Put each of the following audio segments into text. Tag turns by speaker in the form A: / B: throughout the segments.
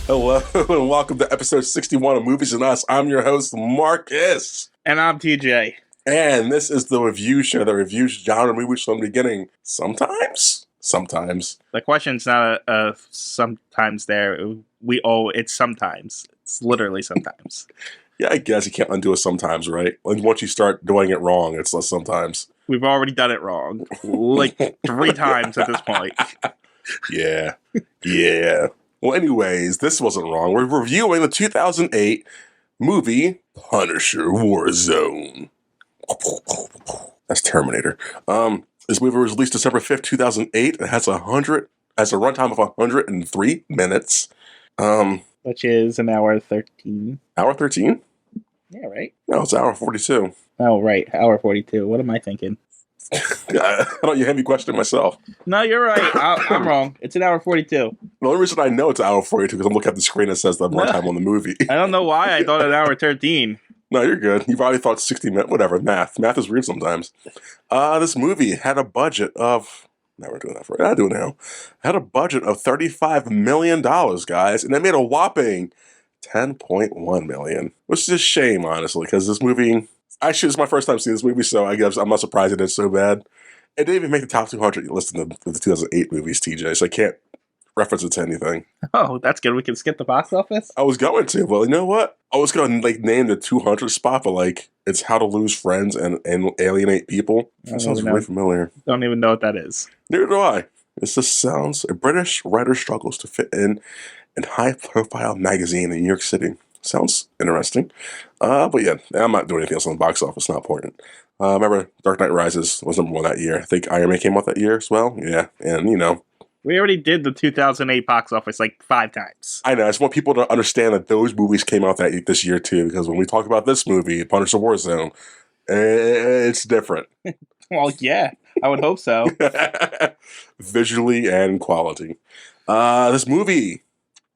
A: Hello and welcome to episode 61 of Movies and Us. I'm your host, Marcus.
B: And I'm TJ.
A: And this is the review show that reviews genre movies from the beginning. Sometimes.
B: The question's not sometimes there. It's sometimes. It's literally sometimes.
A: Yeah, I guess you can't undo it sometimes, right? Like once you start doing it wrong, it's less sometimes.
B: We've already done it wrong. Like 3 times at this point.
A: Yeah. Well, anyways, this wasn't wrong. We're reviewing the 2008 movie Punisher Warzone. That's Terminator. This movie was released December 5th, 2008. It has a runtime of 103 minutes.
B: Which is an hour 13.
A: Hour 13?
B: Yeah, right?
A: No, it's hour 42.
B: Oh, right. Hour 42. What am I thinking?
A: I don't you have me question myself.
B: No, you're right. I'm wrong. It's an hour 42.
A: The only reason I know it's hour 42 because I'm looking at the screen that says the runtime on the movie.
B: I don't know why I thought an hour 13.
A: No, you're good. You probably thought 60 minutes. Whatever. Math is weird sometimes. This movie had a budget of... Now we're doing that for... I'll do it now. Had a budget of $35 million, guys. And they made a whopping $10.1 million. Which is a shame, honestly, because this movie... Actually, it's my first time seeing this movie, so I guess I'm not surprised it is so bad. It didn't even make the top 200 list of the 2008 movies, TJ, so I can't reference it to anything.
B: Oh, that's good. We can skip the box office?
A: I was going to, but you know what? I was going to name the 200 spot, but it's How to Lose Friends and Alienate People. That sounds really familiar.
B: Don't even know what that is.
A: Neither do I. It just sounds... A British writer struggles to fit in high-profile magazine in New York City. Sounds interesting. But yeah, I'm not doing anything else on the box office. Not important. Remember, Dark Knight Rises was number 1 that year. I think Iron Man came out that year as well. Yeah, and
B: we already did the 2008 box office 5 times.
A: I know. I just want people to understand that those movies came out this year too, because when we talk about this movie, Punisher Warzone, it's different.
B: Well, yeah, I would hope so.
A: Visually and quality. This movie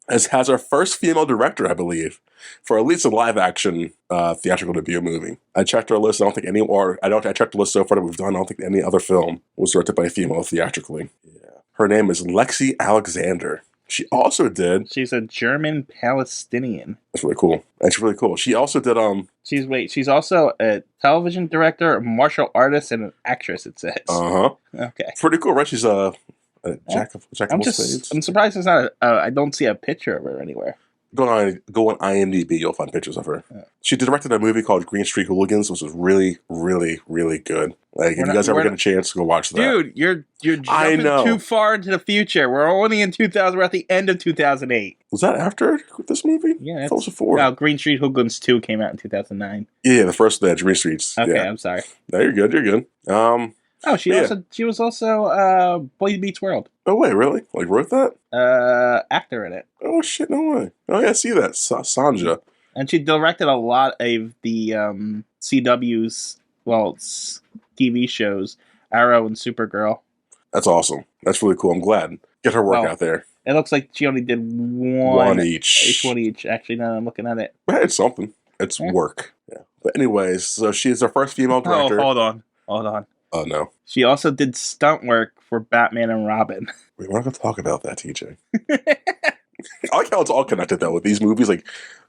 A: has our first female director, I believe, for at least a live-action theatrical debut movie. I checked our list. I checked the list so far that we've done. I don't think any other film was directed by a female theatrically. Yeah. Her name is Lexi Alexander. She also did...
B: She's a German Palestinian.
A: That's really cool. She also did...
B: She's also a television director, a martial artist, and an actress, it says.
A: Uh-huh.
B: Okay.
A: Pretty cool, right? She's a jack of all trades.
B: I'm surprised it's not... I don't see a picture of her anywhere.
A: Go on IMDb, you'll find pictures of her.
B: Yeah.
A: She directed a movie called Green Street Hooligans, which was really, really, really good. If you guys ever get a chance, go watch that.
B: Dude, you're jumping too far into the future. We're only in 2000. We're at the end of 2008.
A: Was that after this movie?
B: Yeah,
A: that was before.
B: No, Green Street Hooligans 2 came out in 2009.
A: Yeah, the first Green Streets.
B: Okay,
A: yeah.
B: I'm sorry.
A: No, you're good.
B: She was also Boy Meets World.
A: Oh wait, really? Wrote that?
B: Actor in it.
A: Oh shit, no way. Oh yeah, I see that. Sanja.
B: And she directed a lot of the CW's TV shows, Arrow and Supergirl.
A: That's awesome. That's really cool. I'm glad. Get her work out there.
B: It looks like she only did one each. One each. Actually, now I'm looking at it.
A: But it's something. It's work. Yeah. But anyways, so she's our first female director.
B: Oh, hold on.
A: Oh no.
B: She also did stunt work for Batman and Robin.
A: We're not going to talk about that, TJ. I like how it's all connected, though, with these movies.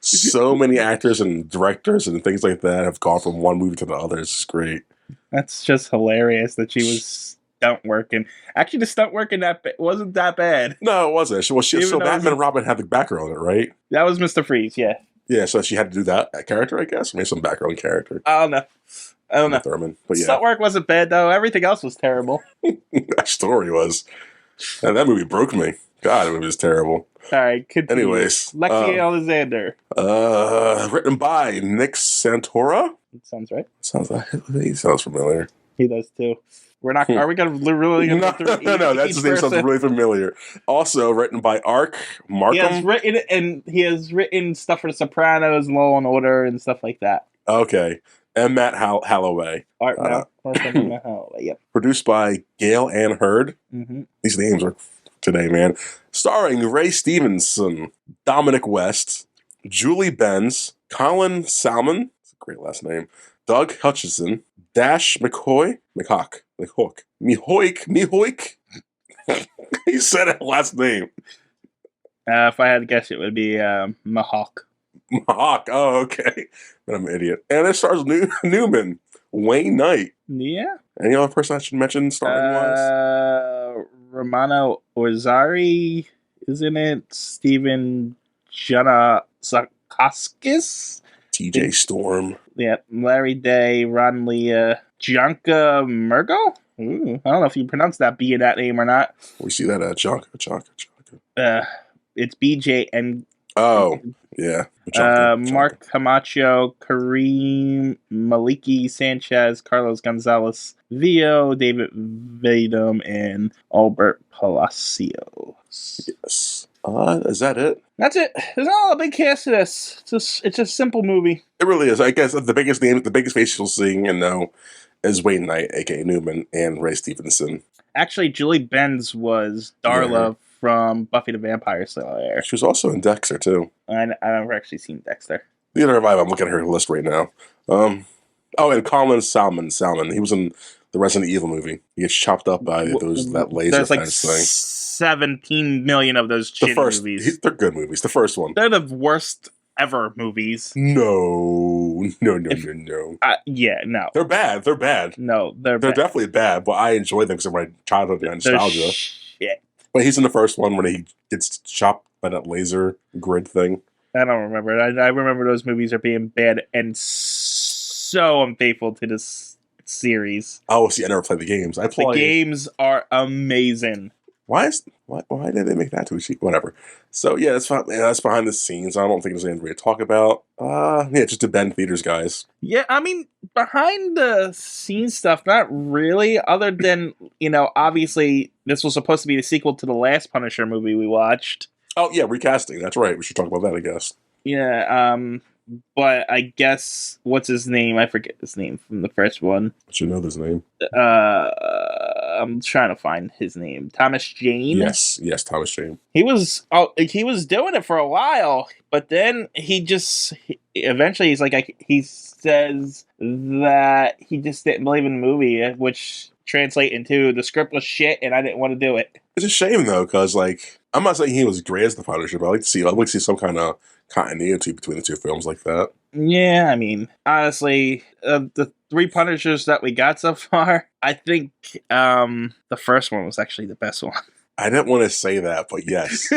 A: So many actors and directors and things like that have gone from one movie to the other. It's great.
B: That's just hilarious that she was stunt working. Actually, the stunt working wasn't that bad.
A: No, it wasn't. So Batman and Robin had the background on it, right?
B: That was Mr. Freeze, yeah.
A: Yeah, so she had to do that character, I guess? Maybe some background character.
B: I don't know.
A: Thurman, but yeah.
B: Stunt work wasn't bad, though. Everything else was terrible.
A: That story was... And that movie broke me. God, it was terrible.
B: All right, continue.
A: Anyways.
B: Lexi Alexander.
A: Written by Nick Santora.
B: That sounds right.
A: He sounds familiar.
B: He does, too. We're not... Are we going to really...
A: No, that's his name sounds really familiar. Also written by Ark Markham.
B: He has written stuff for The Sopranos, Law and Order, and stuff like that.
A: Okay. And Matt Holloway.
B: Matt Holloway, yep.
A: Produced by Gail Ann Hurd.
B: Mm-hmm.
A: These names are today, man. Starring Ray Stevenson, Dominic West, Julie Benz, Colin Salmon, that's a great last name, Doug Hutchison, Dash McCoy, Mihoik. He said it last name.
B: If I had to guess, it would be Mahawk.
A: Hawk. Oh, okay. But I'm an idiot. And it stars Newman, Wayne Knight.
B: Yeah.
A: Any other person I should mention starring wise?
B: Romano Orzari is in it. Steven Janasakoskis.
A: T.J. Storm.
B: Yeah, Larry Day, Ron Leah, Janka Murgo. Ooh, I don't know if you pronounce that B in that name or not.
A: We see that at Chaka.
B: It's BJN.
A: Oh, yeah.
B: Mark Camacho, Kareem Maliki Sanchez, Carlos Gonzalez Vio, David Vadum, and Albert Palacios.
A: Yes. Is that it?
B: That's it. There's not a big cast of this. It's a simple movie.
A: It really is. I guess the biggest name, the biggest face you'll see and know is Wayne Knight, aka Newman, and Ray Stevenson.
B: Actually, Julie Benz was Darla from Buffy the Vampire Slayer.
A: She was also in Dexter, too.
B: I've never actually seen Dexter.
A: Neither have I. I'm looking at her list right now. And Colin Salmon. He was in the Resident Evil movie. He gets chopped up by that laser.
B: There's like
A: fence thing.
B: 17 million of those shitty movies.
A: They're good movies. The first one.
B: They're the worst ever movies.
A: No.
B: Yeah, no.
A: They're bad.
B: No, they're bad.
A: Definitely bad, but I enjoy them because of my childhood nostalgia.
B: Shit.
A: But he's in the first one when he gets chopped by that laser grid thing.
B: I don't remember it. I remember those movies are being bad and so unfaithful to this series.
A: Oh, see, I never played the games.
B: The games are amazing.
A: Why did they make that too cheap? Whatever. So yeah, that's fine. Yeah, that's behind the scenes. I don't think there's anything to talk about. Just to bend theaters, guys.
B: Yeah, I mean, behind the scenes stuff, not really. Other than obviously this was supposed to be the sequel to the last Punisher movie we watched.
A: Oh yeah, recasting. That's right. We should talk about that, I guess.
B: Yeah. But I guess what's his name? I forget his name from the first one.
A: I should know his name.
B: I'm trying to find his name. Thomas Jane.
A: Yes, Thomas Jane.
B: He was doing it for a while, but then eventually he says that he just didn't believe in the movie, which translate into the script was shit and I didn't want to do it.
A: It's a shame though, because I'm not saying he was great as the Punisher, but I'd like to see some kind of continuity between the two films like that.
B: Yeah, I mean, honestly, the 3 Punishers that we got so far, I think the first one was actually the best one.
A: I didn't want to say that, but yes.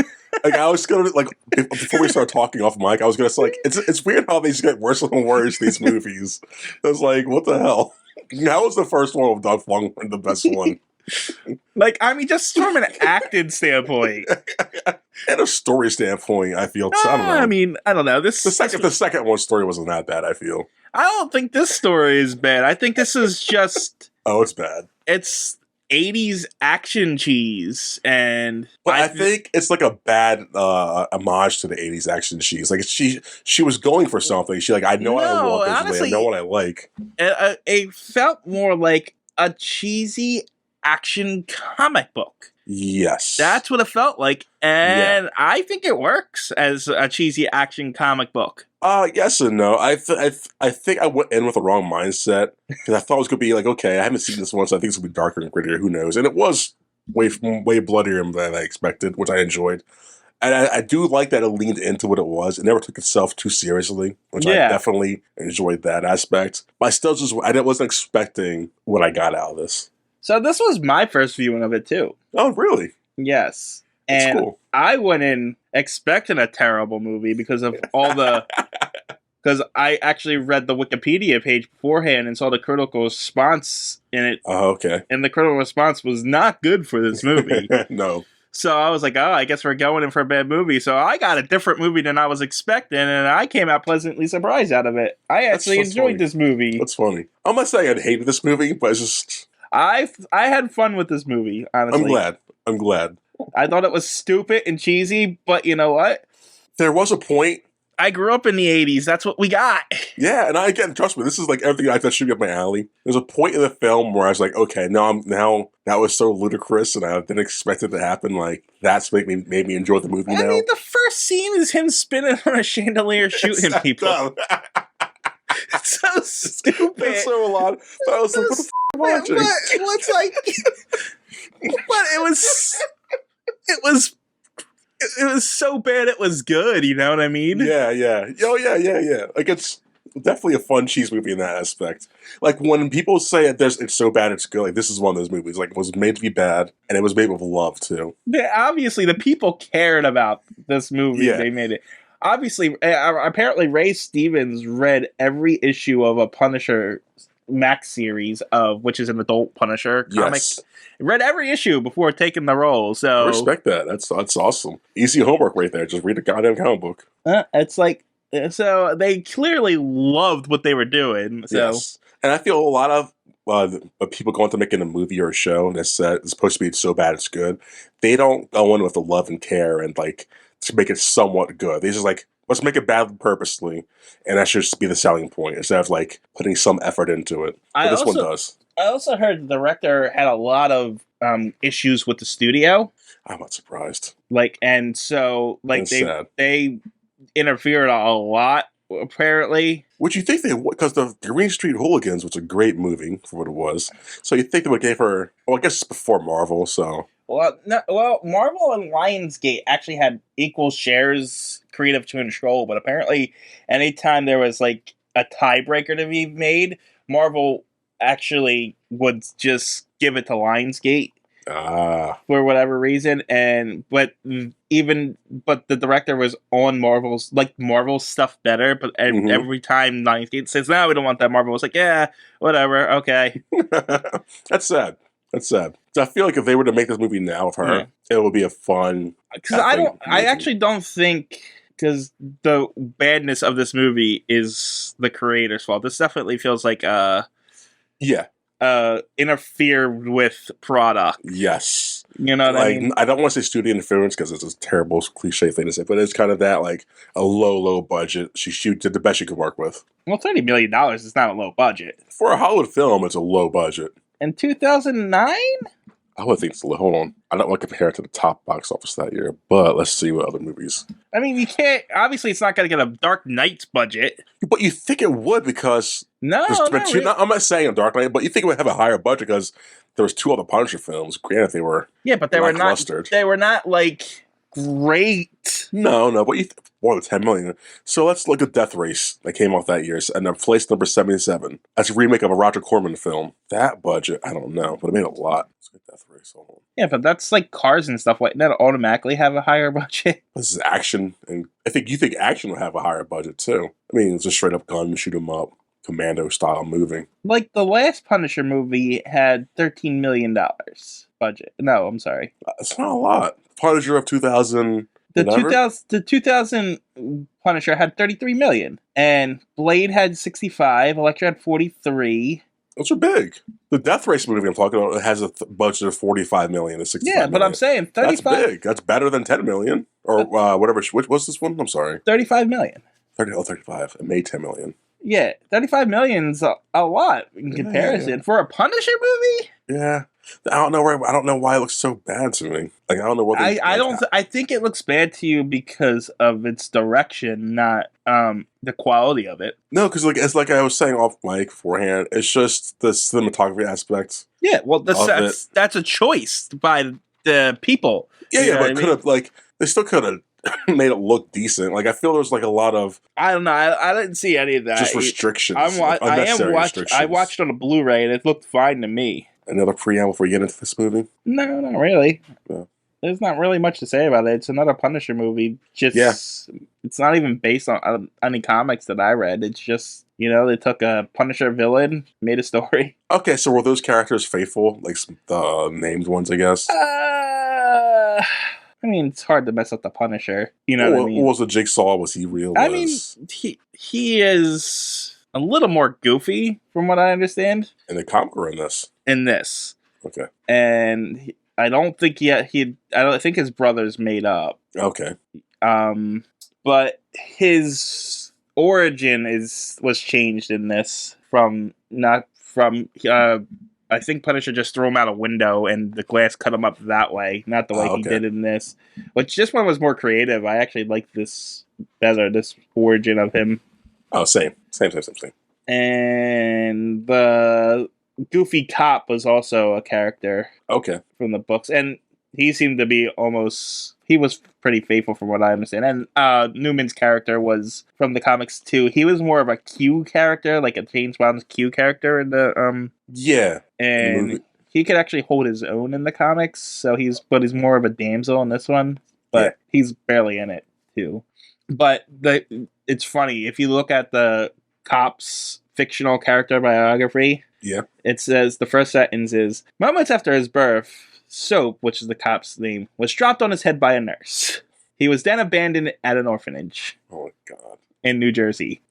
A: I was gonna before we start talking off mic, I was gonna say it's weird how they just get worse and worse, these movies. I was like, what the hell? How was the first one with Dolph Lundgren the best one?
B: Just from an acting standpoint.
A: And a story standpoint, I feel. I don't know.
B: I mean, I don't know. The
A: second one story wasn't that bad, I feel.
B: I don't think this story is bad. I think this is just...
A: Oh, it's bad.
B: It's 80s action cheese, and...
A: But I think it's like a bad homage to the 80s action cheese. Like, she was going for something. I know what I want, basically. I know what I like.
B: It felt more like a cheesy action comic book.
A: Yes.
B: That's what it felt like, and I think it works as a cheesy action comic book.
A: Yes and no. I think I went in with the wrong mindset, because I thought it was going to be like, okay, I haven't seen this one, so I think it's going to be darker and grittier, who knows? And it was way bloodier than I expected, which I enjoyed. And I do like that it leaned into what it was. It never took itself too seriously, which I definitely enjoyed that aspect. But I still I wasn't expecting what I got out of this.
B: So this was my first viewing of it too.
A: Oh, really?
B: Yes.
A: That's
B: and
A: cool.
B: I went in expecting a terrible movie because of all the... Because I actually read the Wikipedia page beforehand and saw the critical response in it.
A: Oh, okay.
B: And the critical response was not good for this movie.
A: No.
B: So I was like, oh, I guess we're going in for a bad movie. So I got a different movie than I was expecting, and I came out pleasantly surprised out of it. I actually enjoyed this movie.
A: That's funny. I'm not saying I hated this movie, but it's just...
B: I had fun with this movie, honestly.
A: I'm glad.
B: I thought it was stupid and cheesy, but you know what?
A: There was a point.
B: I grew up in the 80s. That's what we got.
A: Yeah, and trust me, this is like everything I thought should be up my alley. There's a point in the film where I was like, okay, now that was so ludicrous and I didn't expect it to happen. Like, that's made me enjoy the movie now.
B: I mean, the first scene is him spinning on a chandelier shooting people. It's so stupid.
A: It's so a lot. I was like, what the f*** am I watching?
B: But it it was so bad it was good. You know what I mean?
A: Yeah. Oh, yeah. Like, it's definitely a fun cheese movie in that aspect. Like, when people say it's so bad it's good, like, this is one of those movies. Like, it was made to be bad, and it was made with love, too.
B: Obviously, the people cared about this movie.
A: Yeah.
B: They made it. Obviously, apparently, Ray Stevens read every issue of a Punisher Max series which is an adult Punisher comic.
A: Yes.
B: Read every issue before taking the role. So
A: I respect that. That's awesome. Easy homework right there. Just read a goddamn comic book.
B: It's like, so they clearly loved what they were doing. So.
A: Yes. And I feel a lot of people going to making a movie or a show that's supposed to be so bad it's good, they don't go in with the love and care and like to make it somewhat good. They just like, let's make it bad purposely, and that should just be the selling point instead of like putting some effort into it. But this one does.
B: I also heard the director had a lot of issues with the studio.
A: I'm not surprised.
B: Like, and so like they interfered a lot apparently.
A: Would you think they would? Because the Green Street Hooligans was a great movie for what it was. So you think they would give her? Well, I guess it's before Marvel, so.
B: Well, Marvel and Lionsgate actually had equal shares creative control, but apparently, anytime there was like a tiebreaker to be made, Marvel actually would just give it to Lionsgate for whatever reason. But the director was on Marvel's stuff better. But every time Lionsgate says, "No, we don't want that," Marvel was like, "Yeah, whatever, okay."
A: That's sad. So I feel like if they were to make this movie now with her, it would be a fun.
B: Because I actually don't think, because the badness of this movie is the creator's fault. This definitely feels like interfere with product.
A: Yes.
B: You know what I mean?
A: I don't want to say studio interference because it's a terrible cliche thing to say, but it's kind of that like a low budget. She did the best she could work with.
B: Well, $30 million is not a low budget.
A: For a Hollywood film, it's a low budget.
B: In 2009?
A: I would think it's a little. Hold on. I don't want to compare it to the top box office that year, but let's see what other movies.
B: I mean, you can't. Obviously, it's not going to get a Dark Knight's budget.
A: But you think it would because. I'm not saying a Dark Knight, but you think it would have a higher budget because there was two other Punisher films. Granted, they were.
B: Yeah, but they were not. They were not like great.
A: No, but more than 10 million. So let's look at Death Race that came out that year, and place number 77. That's a remake of a Roger Corman film. That budget, I don't know, but it made a lot. Let's get Death Race. Hold on.
B: Yeah, but that's like Cars and stuff like that automatically have a higher budget.
A: This is action, and I think you think action will have a higher budget too. I mean, it's just straight up gun, shoot 'em up, commando style moving.
B: Like the last Punisher movie had $13 million budget. No, I'm sorry.
A: It's not a lot. Punisher of 2000.
B: The 2000 Punisher had 33 million, and Blade had 65. Elektra had 43.
A: Those are big. The Death Race movie I'm talking about has a budget of 45 million to 65 million.
B: Yeah, but I'm saying 35.
A: That's big. That's better than 10 million or whatever. What's this one? I'm sorry.
B: 35 million.
A: 35. It made 10 million.
B: Yeah, 35 million's a lot in comparison for a Punisher movie.
A: Yeah. I don't know why it looks so bad to me. Like I don't know what
B: I think it looks bad to you because of its direction, not the quality of it.
A: No, because it's like I was saying off mic beforehand. It's just the cinematography aspect.
B: Yeah, well, that's a choice by the people.
A: Yeah, but could have they still could have made it look decent. Like I feel there's like a lot of
B: I don't know. I didn't see any of that.
A: Just restrictions.
B: Restrictions. I watched on a Blu-ray and it looked fine to me.
A: Another preamble before you get into this movie?
B: No, not really.
A: No.
B: There's not really much to say about it. It's another Punisher movie. It's not even based on any comics that I read. It's just, they took a Punisher villain, made a story.
A: Okay, so were those characters faithful? Like the named ones, I guess?
B: I mean, it's hard to mess up the Punisher. You know what I mean?
A: What was the Jigsaw? Was he real?
B: I mean, he is a little more goofy, from what I understand.
A: In the comic or in this?
B: In this.
A: Okay.
B: And I don't think I don't think his brother's made up.
A: Okay.
B: But his origin was changed in this I think Punisher just threw him out a window and the glass cut him up that way, not the way he did in this. Which this one was more creative. I actually like this better, this origin of him.
A: Oh, same.
B: And the Goofy Cop was also a character.
A: Okay.
B: From the books. And he seemed to be almost he was pretty faithful from what I understand. And Newman's character was from the comics too. He was more of a Q character, like a James Bond's Q character in the
A: Yeah, in the
B: and
A: movie.
B: he could actually hold his own in the comics. So he's more of a damsel in this one, but he's barely in it too. But it's funny if you look at the cop's fictional character biography.
A: Yeah.
B: It says the first sentence is moments after his birth, Soap, which is the cop's name, was dropped on his head by a nurse. He was then abandoned at an orphanage
A: Oh my god.
B: in New Jersey.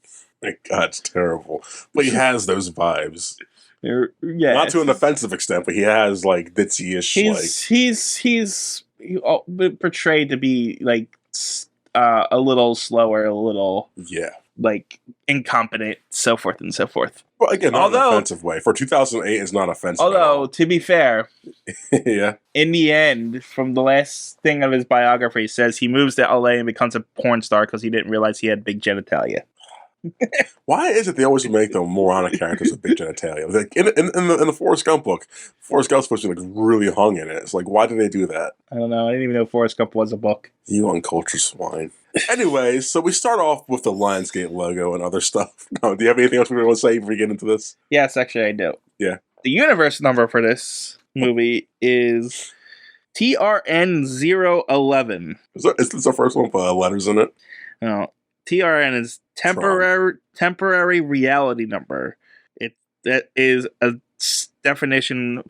A: My god, it's terrible. But he has those vibes.
B: Yeah,
A: Not to an offensive extent, but he has like ditzy-ish
B: he's portrayed to be like a little slower, a little
A: yeah.
B: like incompetent, so forth and so forth.
A: Well, again, not in an
B: Although-
A: offensive way. For 2008, it's not offensive.
B: Although, to be fair,
A: at all. Yeah.
B: in the end, from the last thing of his biography, says he moves to LA and becomes a porn star because he didn't realize he had big genitalia.
A: Why is it they always make the moronic characters with big genitalia? Like in the Forrest Gump book, Forrest Gump's supposed to be like really hung in it. It's like, why did they do that?
B: I don't know. I didn't even know Forrest Gump was a book.
A: You uncultured swine. Anyways, so we start off with the Lionsgate logo and other stuff. No, do you have anything else we want to say before we get into this?
B: Yes, actually, I do.
A: Yeah.
B: The universe number for this movie is TRN011.
A: Is this the first one with letters in it?
B: No, TRN is temporary reality number. That is a definition,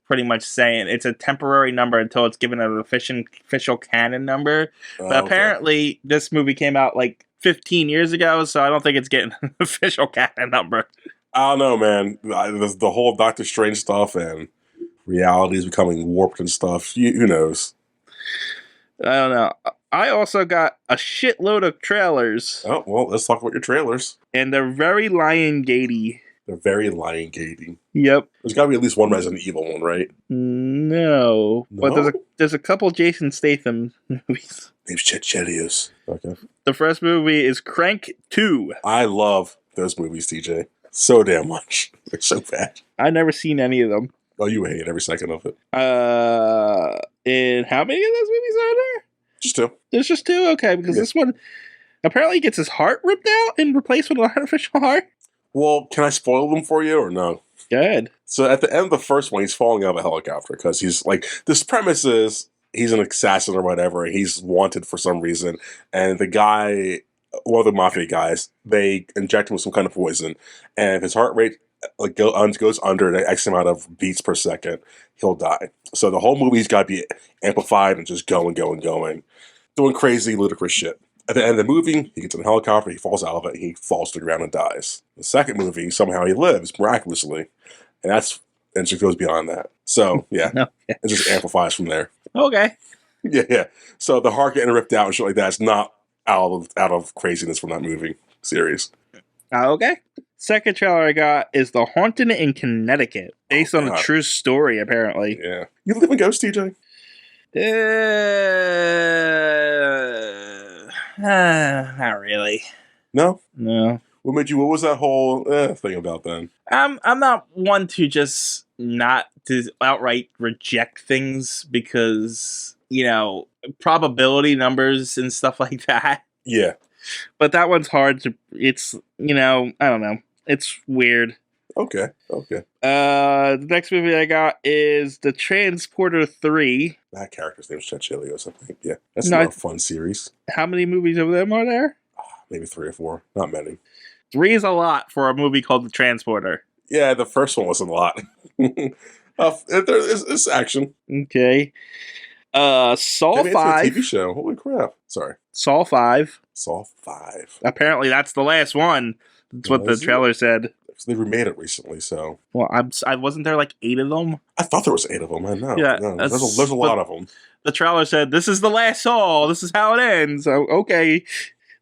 B: pretty much saying it's a temporary number until it's given an official canon number. But apparently, this movie came out like 15 years ago, so I don't think it's getting an official canon number.
A: I don't know, man. The whole Doctor Strange stuff and reality is becoming warped and stuff. Who knows?
B: I don't know. I also got a shitload of trailers,
A: Oh, well, let's talk about your trailers.
B: and they're very Lion-Gatey.
A: They're very lion-gating.
B: Yep.
A: There's got to be at least one Resident Evil one, right?
B: No. But
A: No?
B: there's a couple Jason Statham movies.
A: Name's Chet Chelios. Okay.
B: The first movie is Crank 2.
A: I love those movies, TJ. So damn much. They're so bad.
B: I've never seen any of them.
A: Oh, you hate every second of it.
B: And how many of those movies are there?
A: Just two.
B: There's just two? Okay, because
A: Yeah.
B: this one apparently gets his heart ripped out and replaced with an artificial heart.
A: Well, can I spoil them for you or no?
B: Good.
A: So at the end of the first one, he's falling out of a helicopter because he's like, this premise is he's an assassin or whatever, and he's wanted for some reason. And the guy, one of the mafia guys, they inject him with some kind of poison, and if his heart rate like goes under an X amount of beats per second, he'll die. So the whole movie's got to be amplified and just going, doing crazy, ludicrous shit. At the end of the movie, he gets in a helicopter, he falls out of it, he falls to the ground and dies. The second movie, somehow he lives miraculously, and it just goes beyond that. So yeah,
B: Okay.
A: it just amplifies from there.
B: Okay.
A: Yeah. So the heart getting ripped out and shit like that is not out of craziness from that movie series.
B: Okay. Second trailer I got is The Haunted in Connecticut, based on a
A: God.
B: true story, apparently.
A: Yeah. You live in Ghost, TJ?
B: Not really.
A: No.
B: No.
A: What was that whole thing about then?
B: I'm not one to just not to outright reject things because, probability numbers and stuff like that.
A: Yeah.
B: But that one's hard to, it's, I don't know. It's weird.
A: Okay.
B: The next movie I got is The Transporter 3.
A: That character's name's Chet Chelios, I think. Yeah. That's
B: No,
A: not a fun series.
B: How many movies of them are there?
A: Maybe 3 or 4. Not many.
B: 3 is a lot for a movie called The Transporter.
A: Yeah, the first one was a lot. It's action.
B: Okay. Saw
A: Maybe it's a
B: 5.
A: TV show. Holy crap. Sorry.
B: Saw 5.
A: Saw 5.
B: Apparently that's the last one. That's what the
A: Was it?
B: trailer said.
A: So they remade it recently, so.
B: Well, I wasn't there like 8 of them.
A: I thought there was 8 of them. I know.
B: Yeah,
A: No,
B: that's-
A: there's a lot of them.
B: The trailer said, "This is the last Saw. This is how it ends." So, okay.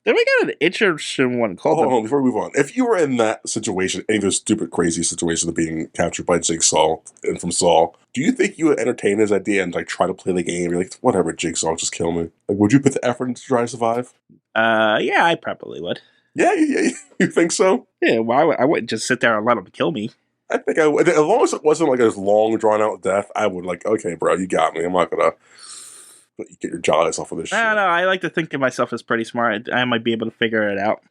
B: Then we got an interesting one called
A: Hold on, before we move on. If you were in that situation, any of those stupid, crazy situations of being captured by Jigsaw and from Saw, do you think you would entertain his idea and like try to play the game? You're like, whatever, Jigsaw, just kill me. Like, would you put the effort into trying to survive?
B: Yeah, I probably would.
A: Yeah, you think so?
B: Yeah, well, I wouldn't just sit there and let him kill me.
A: I think I would. As long as it wasn't like a long, drawn out death, I would like, okay, bro, you got me. I'm not gonna You get your jaws off of this shit.
B: I don't know. I like to think of myself as pretty smart. I might be able to figure it out.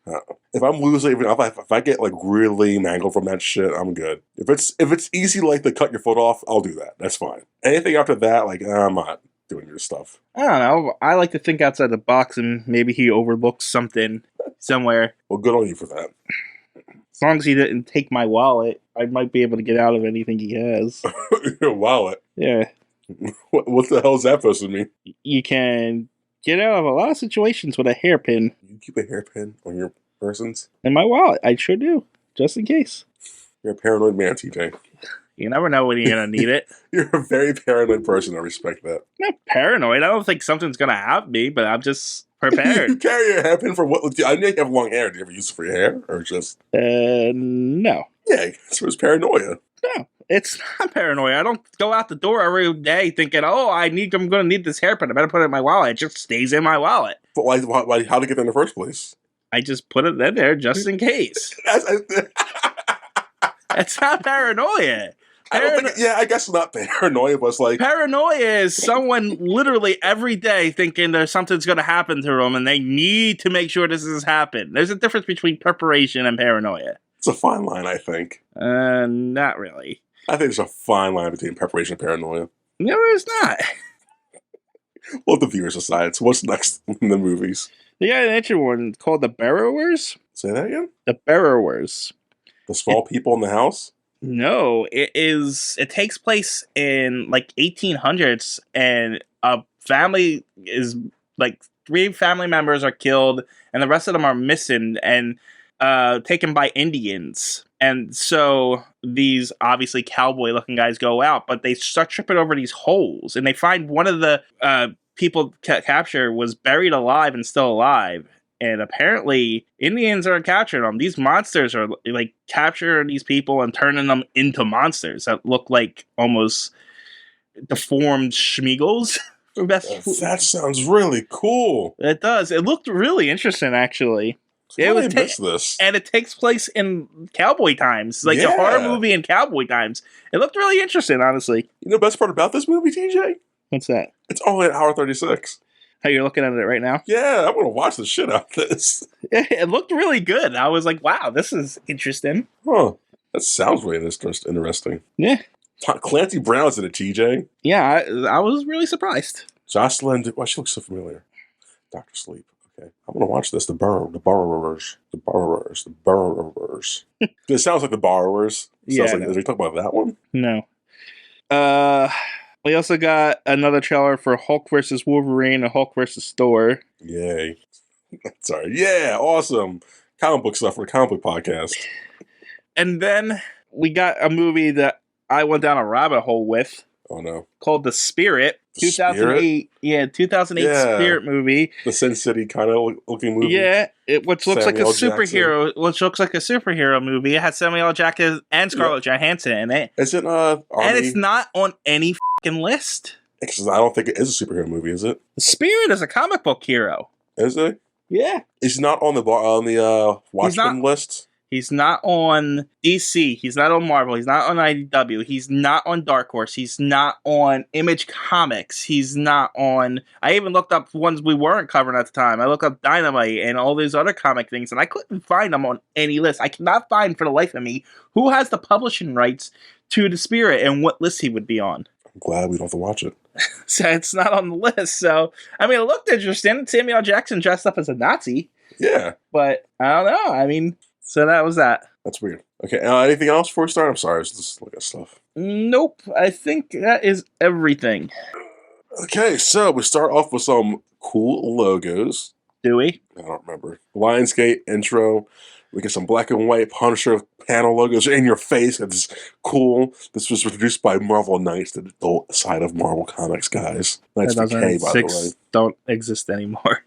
A: If I'm losing, if I get like really mangled from that shit, I'm good. If it's easy like to cut your foot off, I'll do that. That's fine. Anything after that, like I'm not doing your stuff.
B: I don't know. I like to think outside the box, and maybe he overlooks something somewhere.
A: Well, good on you for that.
B: As long as he didn't take my wallet, I might be able to get out of anything he has.
A: Your wallet.
B: Yeah.
A: What the hell is that supposed to mean?
B: You can get out of a lot of situations with a hairpin
A: You keep a hairpin on your persons?
B: in my wallet. I sure do, just in case.
A: You're a paranoid man, TJ.
B: You never know when you're going to need it.
A: You're a very paranoid person. I respect that.
B: I'm not paranoid. I don't think something's going to have me, but I'm just
A: You
B: prepared.
A: carry a hairpin for what? I know you have long hair. Do you ever use it for your hair? Or just...
B: No.
A: Yeah, so it's paranoia.
B: No. It's not paranoia. I don't go out the door every day thinking, "Oh, I'm going to need this hairpin. I better put it in my wallet." It just stays in my wallet.
A: But why how to get there in the first place?
B: I just put it in there just in case. It's not paranoia.
A: I don't think. Yeah, I guess not paranoia, but it's like
B: Paranoia is someone literally every day thinking there's something's going to happen to them and they need to make sure this has happened. There's a difference between preparation and paranoia.
A: it's a fine line. I think.
B: Not really.
A: I think there's a fine line between preparation and paranoia.
B: No, there's not.
A: Well, the viewers decide. So what's next in the movies?
B: They got an interesting one called The Burrowers.
A: Say that again.
B: The Burrowers.
A: The small people in the house.
B: No, it takes place in like 1800s, and a family is like 3 family members are killed and the rest of them are missing and taken by Indians. And so these obviously cowboy looking guys go out, but they start tripping over these holes and they find one of the people captured was buried alive and still alive. And apparently, Indians are capturing them. These monsters are like capturing these people and turning them into monsters that look like almost deformed schmeagles.
A: That sounds really cool.
B: It does. It looked really interesting, actually.
A: How did I miss this?
B: And it takes place in cowboy times, like a horror movie in cowboy times. It looked really interesting, honestly.
A: You know the best part about this movie, TJ?
B: What's that?
A: It's only an hour 36.
B: How you're looking at it right now?
A: Yeah, I'm gonna watch the shit out of this.
B: It looked really good. I was like, wow, this is interesting.
A: Huh. That sounds really interesting.
B: Yeah.
A: Clancy Brown's in it, TJ.
B: Yeah, I was really surprised.
A: Jocelyn, why she looks so familiar? Dr. Sleep. Okay. I'm gonna watch this. The Borrowers. It sounds like The Borrowers.
B: Yeah,
A: Sounds like, are we talking about that one?
B: No. We also got another trailer for Hulk versus Wolverine and Hulk versus Thor.
A: Yay. Sorry. Yeah, awesome. Comic book stuff for the comic book podcast.
B: And then we got a movie that I went down a rabbit hole with
A: Oh no.
B: called The Spirit.
A: The
B: 2008. Yeah, 2008
A: Yeah.
B: Spirit movie.
A: The Sin City kind of looking movie.
B: Yeah, which looks like a
A: Samuel Jackson.
B: superhero. Which looks like a superhero movie. It has Samuel L. Jackson and Scarlett Johansson in it,
A: Is it
B: and
A: Army?
B: it's not on any fucking list.
A: Because I don't think it is a superhero movie, is it?
B: The Spirit is a comic book hero.
A: Is it?
B: Yeah,
A: It's not on the Watchmen list.
B: he's not on DC. He's not on Marvel. He's not on IDW. He's not on Dark Horse. He's not on Image Comics. He's not on. I even looked up ones we weren't covering at the time. I looked up Dynamite and all these other comic things, and I couldn't find them on any list. I cannot find for the life of me who has the publishing rights to the Spirit and what list he would be on.
A: I'm glad we don't have to watch it.
B: So it's not on the list. So I mean, it looked interesting. Samuel L. Jackson dressed up as a Nazi,
A: Yeah,
B: but I don't know. I mean, so that was that.
A: that's weird. Okay, anything else before we start? I'm sorry, I was just looking at stuff.
B: Nope. I think that is everything.
A: Okay, so we start off with some cool logos.
B: Do we?
A: I don't remember. Lionsgate intro. We get some black and white Punisher panel logos in your face. It's cool. This was produced by Marvel Knights, the adult side of Marvel Comics, guys. Knights
B: That
A: Decay, by the way.
B: don't exist anymore.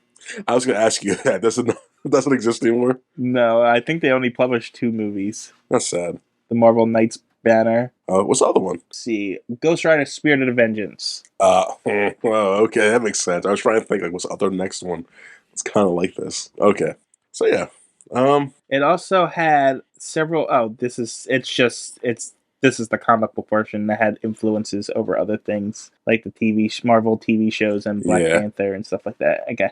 A: I was going to ask you that. Doesn't exist anymore?
B: No, I think they only published 2 movies.
A: That's sad.
B: The Marvel Knights banner.
A: What's the other one?
B: Let's see. Ghost Rider Spirit of Vengeance.
A: Oh, okay, that makes sense. I was trying to think, like, what's the other next one? It's kind of like this. Okay. So, yeah.
B: It also had several. Oh, it's this is the comic book portion that had influences over other things, like the Marvel TV shows and Black Panther and stuff like that. Okay.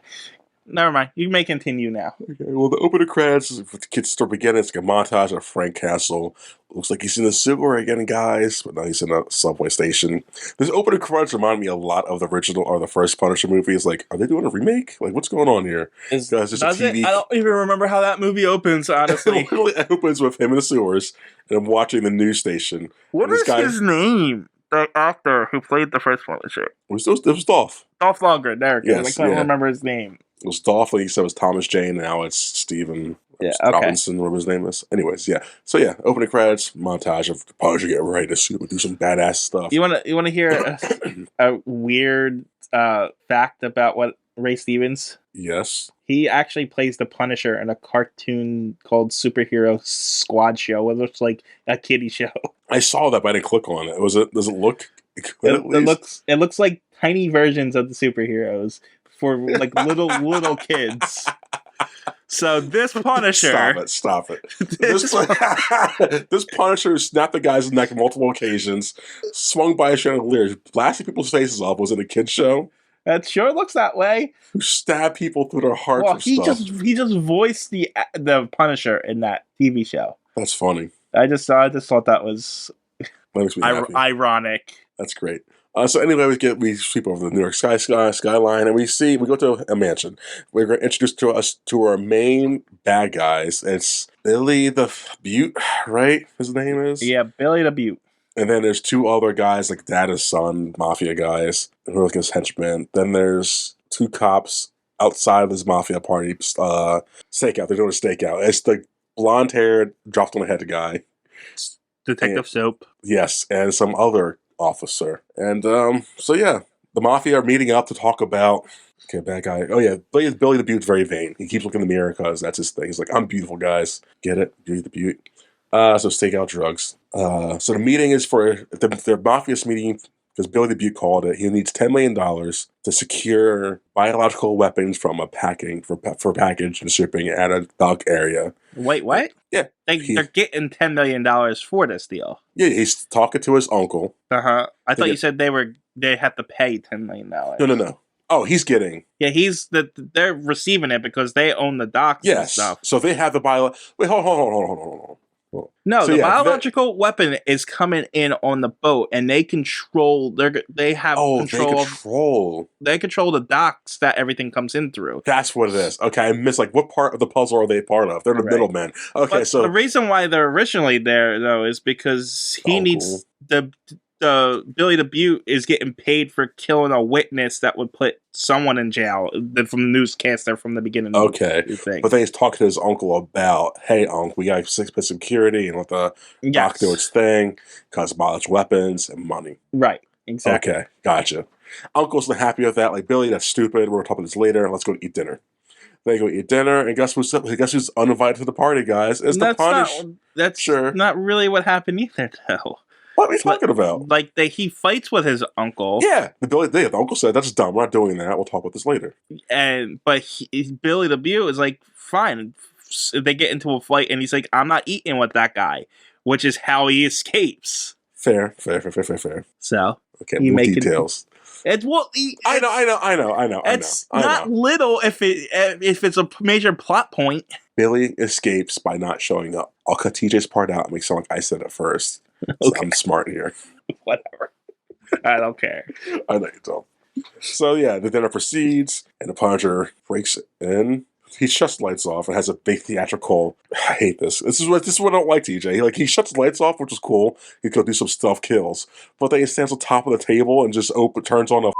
B: Never mind. You may continue now.
A: Okay, well, the opening credits, the kids start beginning. It's like a montage of Frank Castle. Looks like he's in the sewer again, guys, but now he's in a subway station. This opening credits remind me a lot of the original or the first Punisher movie. It's like, are they doing a remake? Like, what's going on here?
B: Does it? I don't even remember how that movie opens, honestly.
A: It literally opens with him in the sewers, and I'm watching the news station.
B: What is his name? The actor who played the first Punisher.
A: It was Dolph.
B: Dolph Lundgren. There it goes.
A: Yes,
B: I can't remember his name.
A: It was Dolph, and he said it was Thomas Jane, and now it's Stephen Robinson, whatever his name is. Anyways, yeah. So yeah, opening credits, montage of the Punisher getting ready to do some badass stuff.
B: You wanna hear a weird fact about what Ray Stevens?
A: Yes.
B: He actually plays the Punisher in a cartoon called Superhero Squad Show. It looks like a kiddie show.
A: I saw that, but I didn't click on it. Does it look
B: good? It looks like tiny versions of the superheroes for like little kids. So this Punisher,
A: stop it. This Punisher snapped the guy's neck multiple occasions, swung by a chandelier, blasting people's faces off. Was it a kid's show?
B: That sure looks that way.
A: Who stab people through their hearts?
B: Well, he just voiced the Punisher in that TV show.
A: That's funny.
B: I just thought that was ironic.
A: That's great. So anyway, we sweep over the New York skyline, and we go to a mansion. We're going to introduce to us to our main bad guys. It's Billy the Butte, right? His name is?
B: Yeah, Billy the Butte.
A: And then there's two other guys, like dad and son, mafia guys, who are like his henchmen. Then there's two cops outside of this mafia party, stakeout. They're doing a stakeout. It's the blonde-haired, dropped on the head guy.
B: Detective Soap.
A: Yes, and some other officer. And so yeah, the mafia are meeting up to talk about bad guy. Oh yeah, Billy the Butte's very vain. He keeps looking in the mirror because that's his thing. He's like, I'm beautiful, guys. Get it? Billy the Butte. So stake out drugs. So the meeting is for their mafia's meeting because Billy the Butte called it. He needs $10 million to secure biological weapons from a package and shipping at a dock area.
B: Wait, what?
A: Yeah.
B: They're getting $10 million for this deal.
A: Yeah, he's talking to his uncle.
B: I thought you said they have to pay $10 million.
A: No. Oh, he's getting.
B: Yeah, they're receiving it because they own the docks and stuff.
A: So they have the Wait, hold on.
B: No, so the biological weapon is coming in on the boat, and they control. They control the docks that everything comes in through.
A: That's what it is. Okay, I missed what part of the puzzle are they part of? They're the middlemen. Okay, so
B: the reason why they're originally there though is because he needs the Billy the Butte is getting paid for killing a witness that would put someone in jail from the newscaster from the beginning.
A: Okay, but then he's talking to his uncle about, hey, uncle, we got 6-bit security and let the doc do its thing, cause biological weapons and money.
B: Right, exactly.
A: Okay, gotcha. Uncle's not happy with that. Like, Billy, that's stupid. We're gonna talk about this later. Let's go eat dinner. They go eat dinner, and guess who's uninvited to the party, guys? It's the Punish.
B: That's not really what happened either, though.
A: What are we talking about?
B: Like, he fights with his uncle.
A: Yeah, the uncle said, that's dumb, we're not doing that, we'll talk about this later.
B: But Billy the Butte is like, fine. They get into a fight, and he's like, I'm not eating with that guy, which is how he escapes.
A: Fair.
B: So,
A: okay, more details.
B: I know. It's not little if it's a major plot point.
A: Billy escapes by not showing up. I'll cut TJ's part out and make it sound like I said it first. So I'm smart here.
B: Whatever. I don't care.
A: I know you don't. So yeah, the dinner proceeds, and the Punisher breaks in. He shuts the lights off and has a big theatrical. I hate this. This is what I don't like, TJ. He shuts the lights off, which is cool. He could do some stealth kills, but then he stands on top of the table and just turns on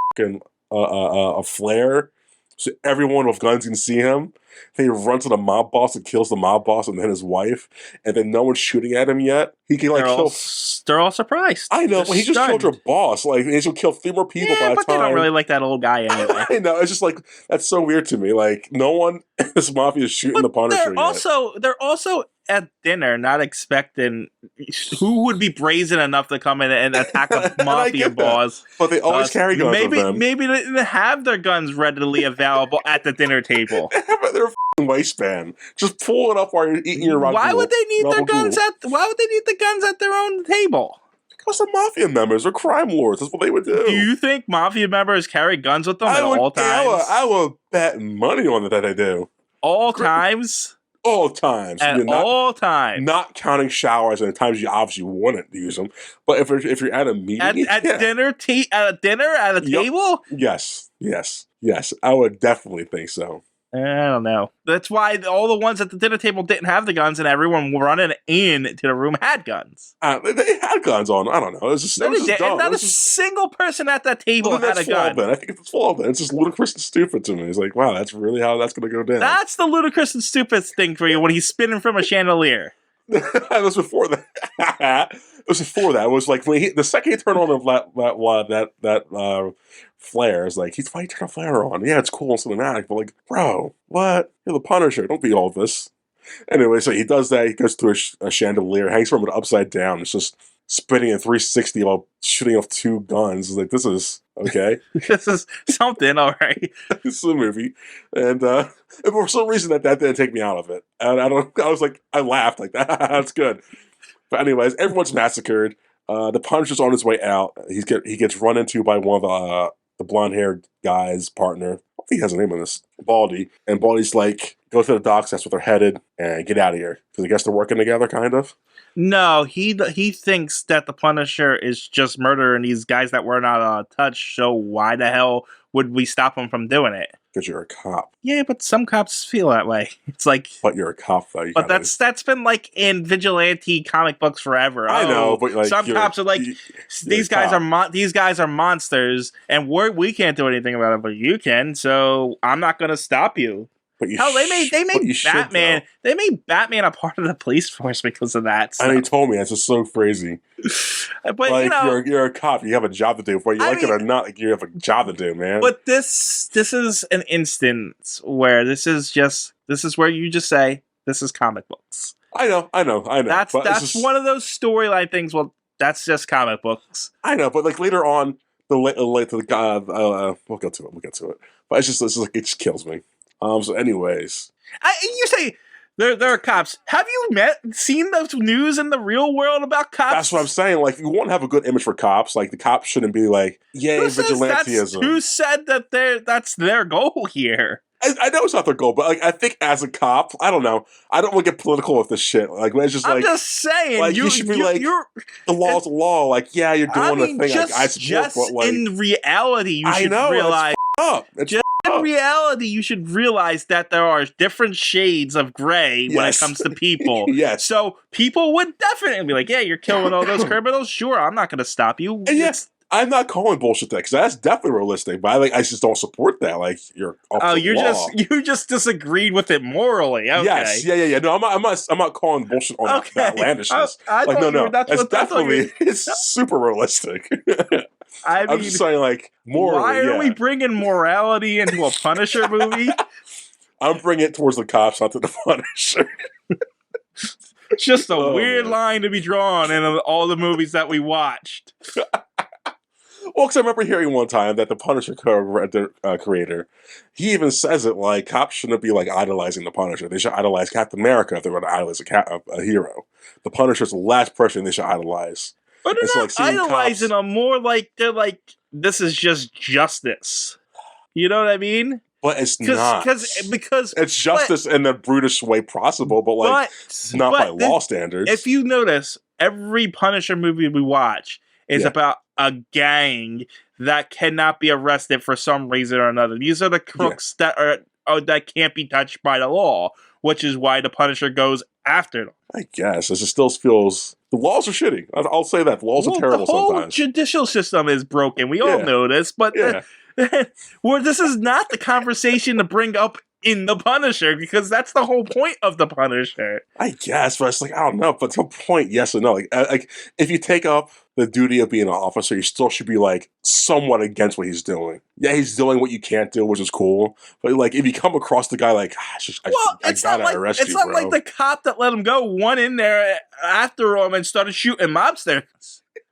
A: a flare, so everyone with guns can see him. Then he runs to the mob boss and kills the mob boss and then his wife, and then no one's shooting at him yet. He can kill.
B: They're all surprised.
A: I know, but he just killed your boss. He's gonna kill 3 more people by the time.
B: They don't really like that old guy anyway.
A: I know. It's just that's so weird to me. No one in this mafia is shooting the Punisher yet.
B: They're also at dinner, not expecting who would be brazen enough to come in and attack a mafia boss.
A: But they always carry guns with them.
B: Maybe they didn't have their guns readily available at the dinner table.
A: their f***ing waistband. Just pull it up while you're eating your ragu.
B: Why would they need their guns
A: gabagool.
B: Why would they need the guns at their own table?
A: Because they're mafia members or crime lords. That's what they would do.
B: Do you think mafia members carry guns with them at all times?
A: I would bet money on it that they do.
B: All times?
A: All times.
B: At all times.
A: Not counting showers and the times you obviously wouldn't use them. But if you're at a meeting.
B: At dinner, at a table?
A: Yes. I would definitely think so.
B: I don't know. That's why all the ones at the dinner table didn't have the guns, and everyone running into the room had guns.
A: They had guns on. I don't know. It was just dumb.
B: Not a single person at that table had a gun.
A: Then. I think it's flawed. Then. It's just ludicrous and stupid to me. It's like, wow, that's really how that's going to go down.
B: That's the ludicrous and stupid thing for you when he's spinning from a chandelier.
A: It was before that. It was before that. It was like when the second he turned on that flare, is like, why you turn a flare on? Yeah, it's cool and cinematic, but like, bro, what? You're the Punisher. Don't be all this. Anyway, so he does that. He goes through a chandelier, hangs from it upside down. It's just spinning in 360 while shooting off two guns. It's like, this is okay.
B: This is something, all right.
A: This is a movie, and for some reason that didn't take me out of it. And I was like, I laughed like that. That's good. But anyways, everyone's massacred. The Punisher's on his way out. He gets run into by one of the blonde-haired guy's partner. I don't think he has a name on this. Baldy. And Baldy's like, go to the docks, that's where they're headed, and get out of here. Because I guess they're working together, kind of.
B: No, he thinks that the Punisher is just murdering these guys that we're not allowed to touch, so why the hell would we stop him from doing it?
A: Because you're a cop.
B: Yeah, but some cops feel that way. It's like...
A: But you're a cop, though.
B: But that's been like in vigilante comic books forever.
A: I know, but like...
B: Some cops are like, these guys are monsters, and we can't do anything about it, but you can, so I'm not going to stop you. Hell, they made Batman. They made Batman a part of the police force because of that.
A: So. I know you told me that's just so crazy.
B: But
A: like, you're a cop. You have a job to do. Whether you like it or not, like, you have a job to do, man.
B: But this is an instance where this is where you just say this is comic books.
A: I know.
B: That's one of those storyline things. Well, that's just comic books.
A: I know, but like later on, we'll get to it. But it's like it just kills me. So anyways.
B: You say there are cops. Have you seen the news in the real world about cops?
A: That's what I'm saying. Like, you won't have a good image for cops. Like, the cops shouldn't be like, yay, vigilanteism.
B: Who said that that's their goal here?
A: I know it's not their goal, but like, I think as a cop, I don't know. I don't want to get political with this shit. Like, it's just
B: I'm just saying.
A: Like, you should be like, the law's the law. Like, yeah, you're doing the thing. Like, I support, but like,
B: in reality, you should realize. In reality, you should realize that there are different shades of gray when it comes to people.
A: Yes.
B: So people would definitely be like, yeah, you're killing all those criminals. Sure, I'm not going to stop you.
A: And yes, I'm not calling bullshit that, because that's definitely realistic. But I just don't support that. Like, you're
B: you just disagreed with it morally. Okay.
A: Yes, yeah. No, I'm not calling bullshit on that outlandishness. It's definitely it's super realistic. I'm just saying, like, morally.
B: Why are we bringing morality into a Punisher movie?
A: I'm bringing it towards the cops, not to the Punisher.
B: It's just a weird line to be drawn in all the movies that we watched.
A: Well, because I remember hearing one time that the Punisher creator, he even says it like, cops shouldn't be like idolizing the Punisher. They should idolize Captain America if they're going to idolize a hero. The Punisher's the last person they should idolize.
B: But they're not idolizing them, more like they're like, this is just justice. You know what I mean?
A: But it's not.
B: Because
A: it's justice in the brutish way possible, but like, not by law standards.
B: If you notice, every Punisher movie we watch is about a gang that cannot be arrested for some reason or another. These are the crooks that that can't be touched by the law, which is why the Punisher goes after them. I
A: guess. It just still feels... The laws are shitty. I'll say that. The laws are terrible sometimes.
B: The whole judicial system is broken. We all know this, but this is not the conversation to bring up in The Punisher, because that's the whole point of The Punisher.
A: I guess, but it's like, I don't know. But to a point, yes or no. Like, if you take up the duty of being an officer, you still should be, like, somewhat against what he's doing. Yeah, he's doing what you can't do, which is cool. But, like, if you come across the guy, like, I gotta arrest you, bro.
B: It's not like the cop that let him go went in there after him and started shooting mobsters.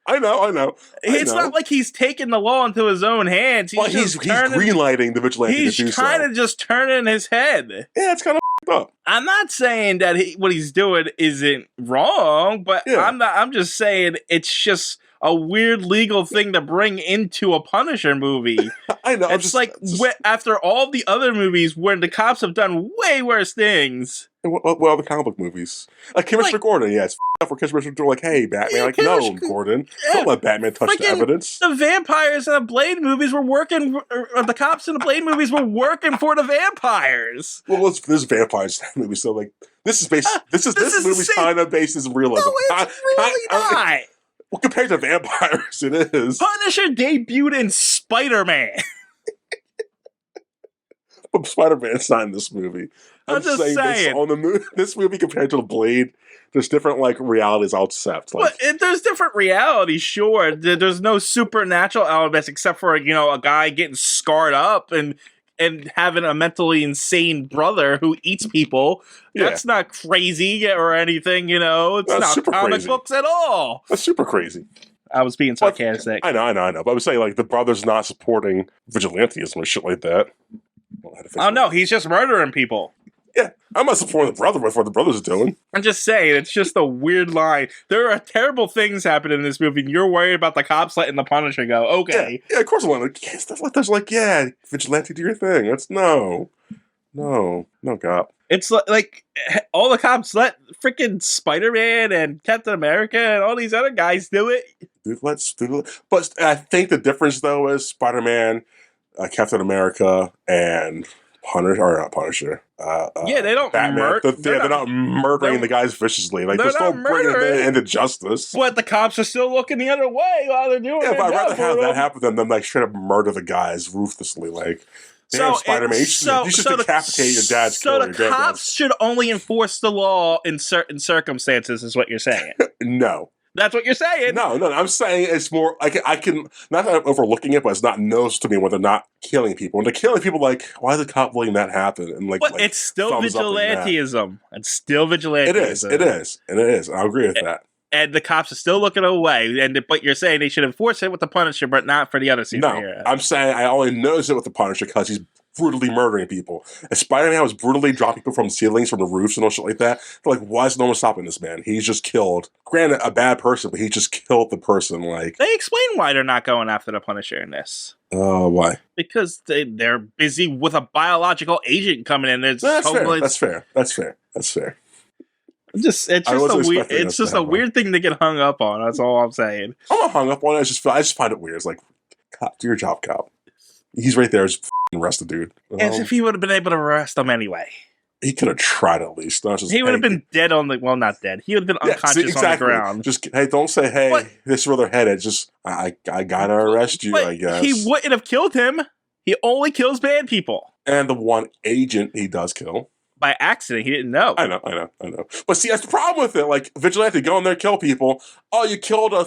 A: I know.
B: It's not like he's taking the law into his own hands.
A: Well, he's greenlighting the vigilante to do so.
B: He's kind of just turning his head.
A: Yeah, it's kind of up.
B: I'm not saying that what he's doing isn't wrong, but I'm just saying it's just a weird legal thing to bring into a Punisher movie.
A: I know.
B: It's after all the other movies when the cops have done way worse things.
A: Well, the comic book movies. Like Commissioner Gordon, yeah, it's up for Commissioner Gordon, like, hey, Batman, no, Gordon, don't let Batman touch the evidence.
B: The vampires in the Blade movies were working, or the cops in the Blade movies were working for the vampires.
A: Well, there's vampires in that movie, so, like, this movie's kind of based in realism.
B: No, it's really not.
A: Well, compared to vampires, it is.
B: Punisher debuted in Spider-Man.
A: Spider-Man's not in this movie.
B: I'm just saying.
A: This movie compared to the Blade, there's different realities I'll accept.
B: There's different realities, sure. There's no supernatural elements except for a guy getting scarred up and having a mentally insane brother who eats people. That's not crazy or anything. It's not comic
A: crazy.
B: Books at all.
A: That's super crazy.
B: I was being sarcastic.
A: I know. But I was saying the brother's not supporting vigilantism or shit like that.
B: Oh no, he's just murdering people.
A: Yeah, I'm not supporting the brother with what the brother's doing.
B: I'm just saying, it's just a weird line. There are terrible things happening in this movie, and you're worried about the cops letting the Punisher go. Okay.
A: Yeah, of course I'm like, stuff like that's vigilante, do your thing. That's no cop.
B: It's like all the cops let freaking Spider-Man and Captain America and all these other guys do it.
A: Let's do it. But I think the difference, though, is Spider-Man, Captain America, and Punisher.
B: They don't murder.
A: They're not murdering the guys viciously. They're still bringing them into justice.
B: But the cops are still looking the other way while they're doing it.
A: Yeah, but I'd rather have that happen than straight up murder the guys ruthlessly. Damn, Spider-Man, you should decapitate your dad's killer.
B: So the cops should only enforce the law in certain circumstances, is what you're saying?
A: No.
B: That's what you're saying.
A: No, I'm saying it's more, I can not that I'm overlooking it, but it's not noticed to me when they're not killing people. When they're killing people, why is the cop letting that happen? And
B: but it's still vigilantism. It's still vigilantism.
A: It is. I agree with that.
B: And the cops are still looking away. But you're saying they should enforce it with the Punisher, but not for the other superhero.
A: No, I'm saying I only notice it with the Punisher because he's brutally murdering people. And Spider-Man was brutally dropping people from ceilings, from the roofs and all shit like that. They're like, why is no one stopping this man? He's just killed. Granted, a bad person, but he just killed the person.
B: They explain why they're not going after the Punisher in this.
A: Why?
B: Because they're busy with a biological agent coming in.
A: That's fair.
B: It's just a weird thing to get hung up on. That's all I'm saying.
A: I'm not hung up on it. I just find it weird. It's like, cop, do your job, cop. He's right there. Just arrest the dude.
B: As if he would have been able to arrest him anyway.
A: He could have tried at least.
B: He would have been dead not dead. He would have been unconscious on the ground.
A: Just, hey, don't say, hey, this is where they're headed. Just, I gotta arrest you, I guess.
B: He wouldn't have killed him. He only kills bad people.
A: And the one agent he does kill.
B: By accident, he didn't know.
A: I know. But see, that's the problem with it. Vigilante, go in there, kill people. Oh, you killed a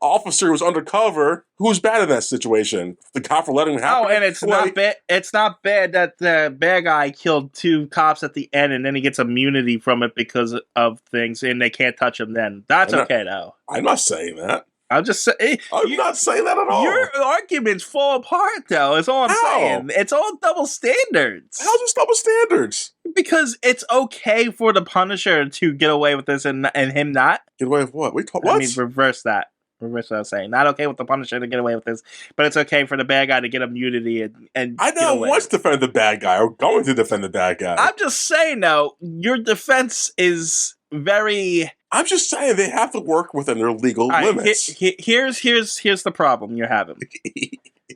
A: officer who was undercover. Who's bad in that situation? The cop for letting him happen?
B: Oh, and it's not bad. It's not bad that the bad guy killed 2 cops at the end, and then he gets immunity from it because of things, and they can't touch him then. That's okay, though.
A: I'm not saying that.
B: I'm just saying.
A: I'm not saying that at all.
B: Your arguments fall apart, though. Is all I'm saying. It's all double standards.
A: How's this double standards?
B: Because it's okay for the Punisher to get away with this and him not.
A: Get away with what? What?
B: I mean, reverse that. Reverse what I was saying. Not okay with the Punisher to get away with this, but it's okay for the bad guy to get immunity and
A: I know wants to defend the bad guy or going to defend the bad guy.
B: I'm just saying, though, your defense is very...
A: I'm just saying they have to work within their legal limits.
B: Here's the problem you're having.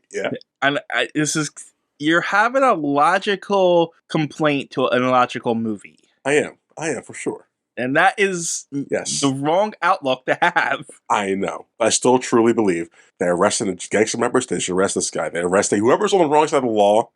A: Yeah.
B: And you're having a logical complaint to an illogical movie.
A: I am for sure.
B: And that is the wrong outlook to have.
A: I know. I still truly believe they're arresting the gangster members. They should arrest this guy. They arrest whoever's on the wrong side of the law.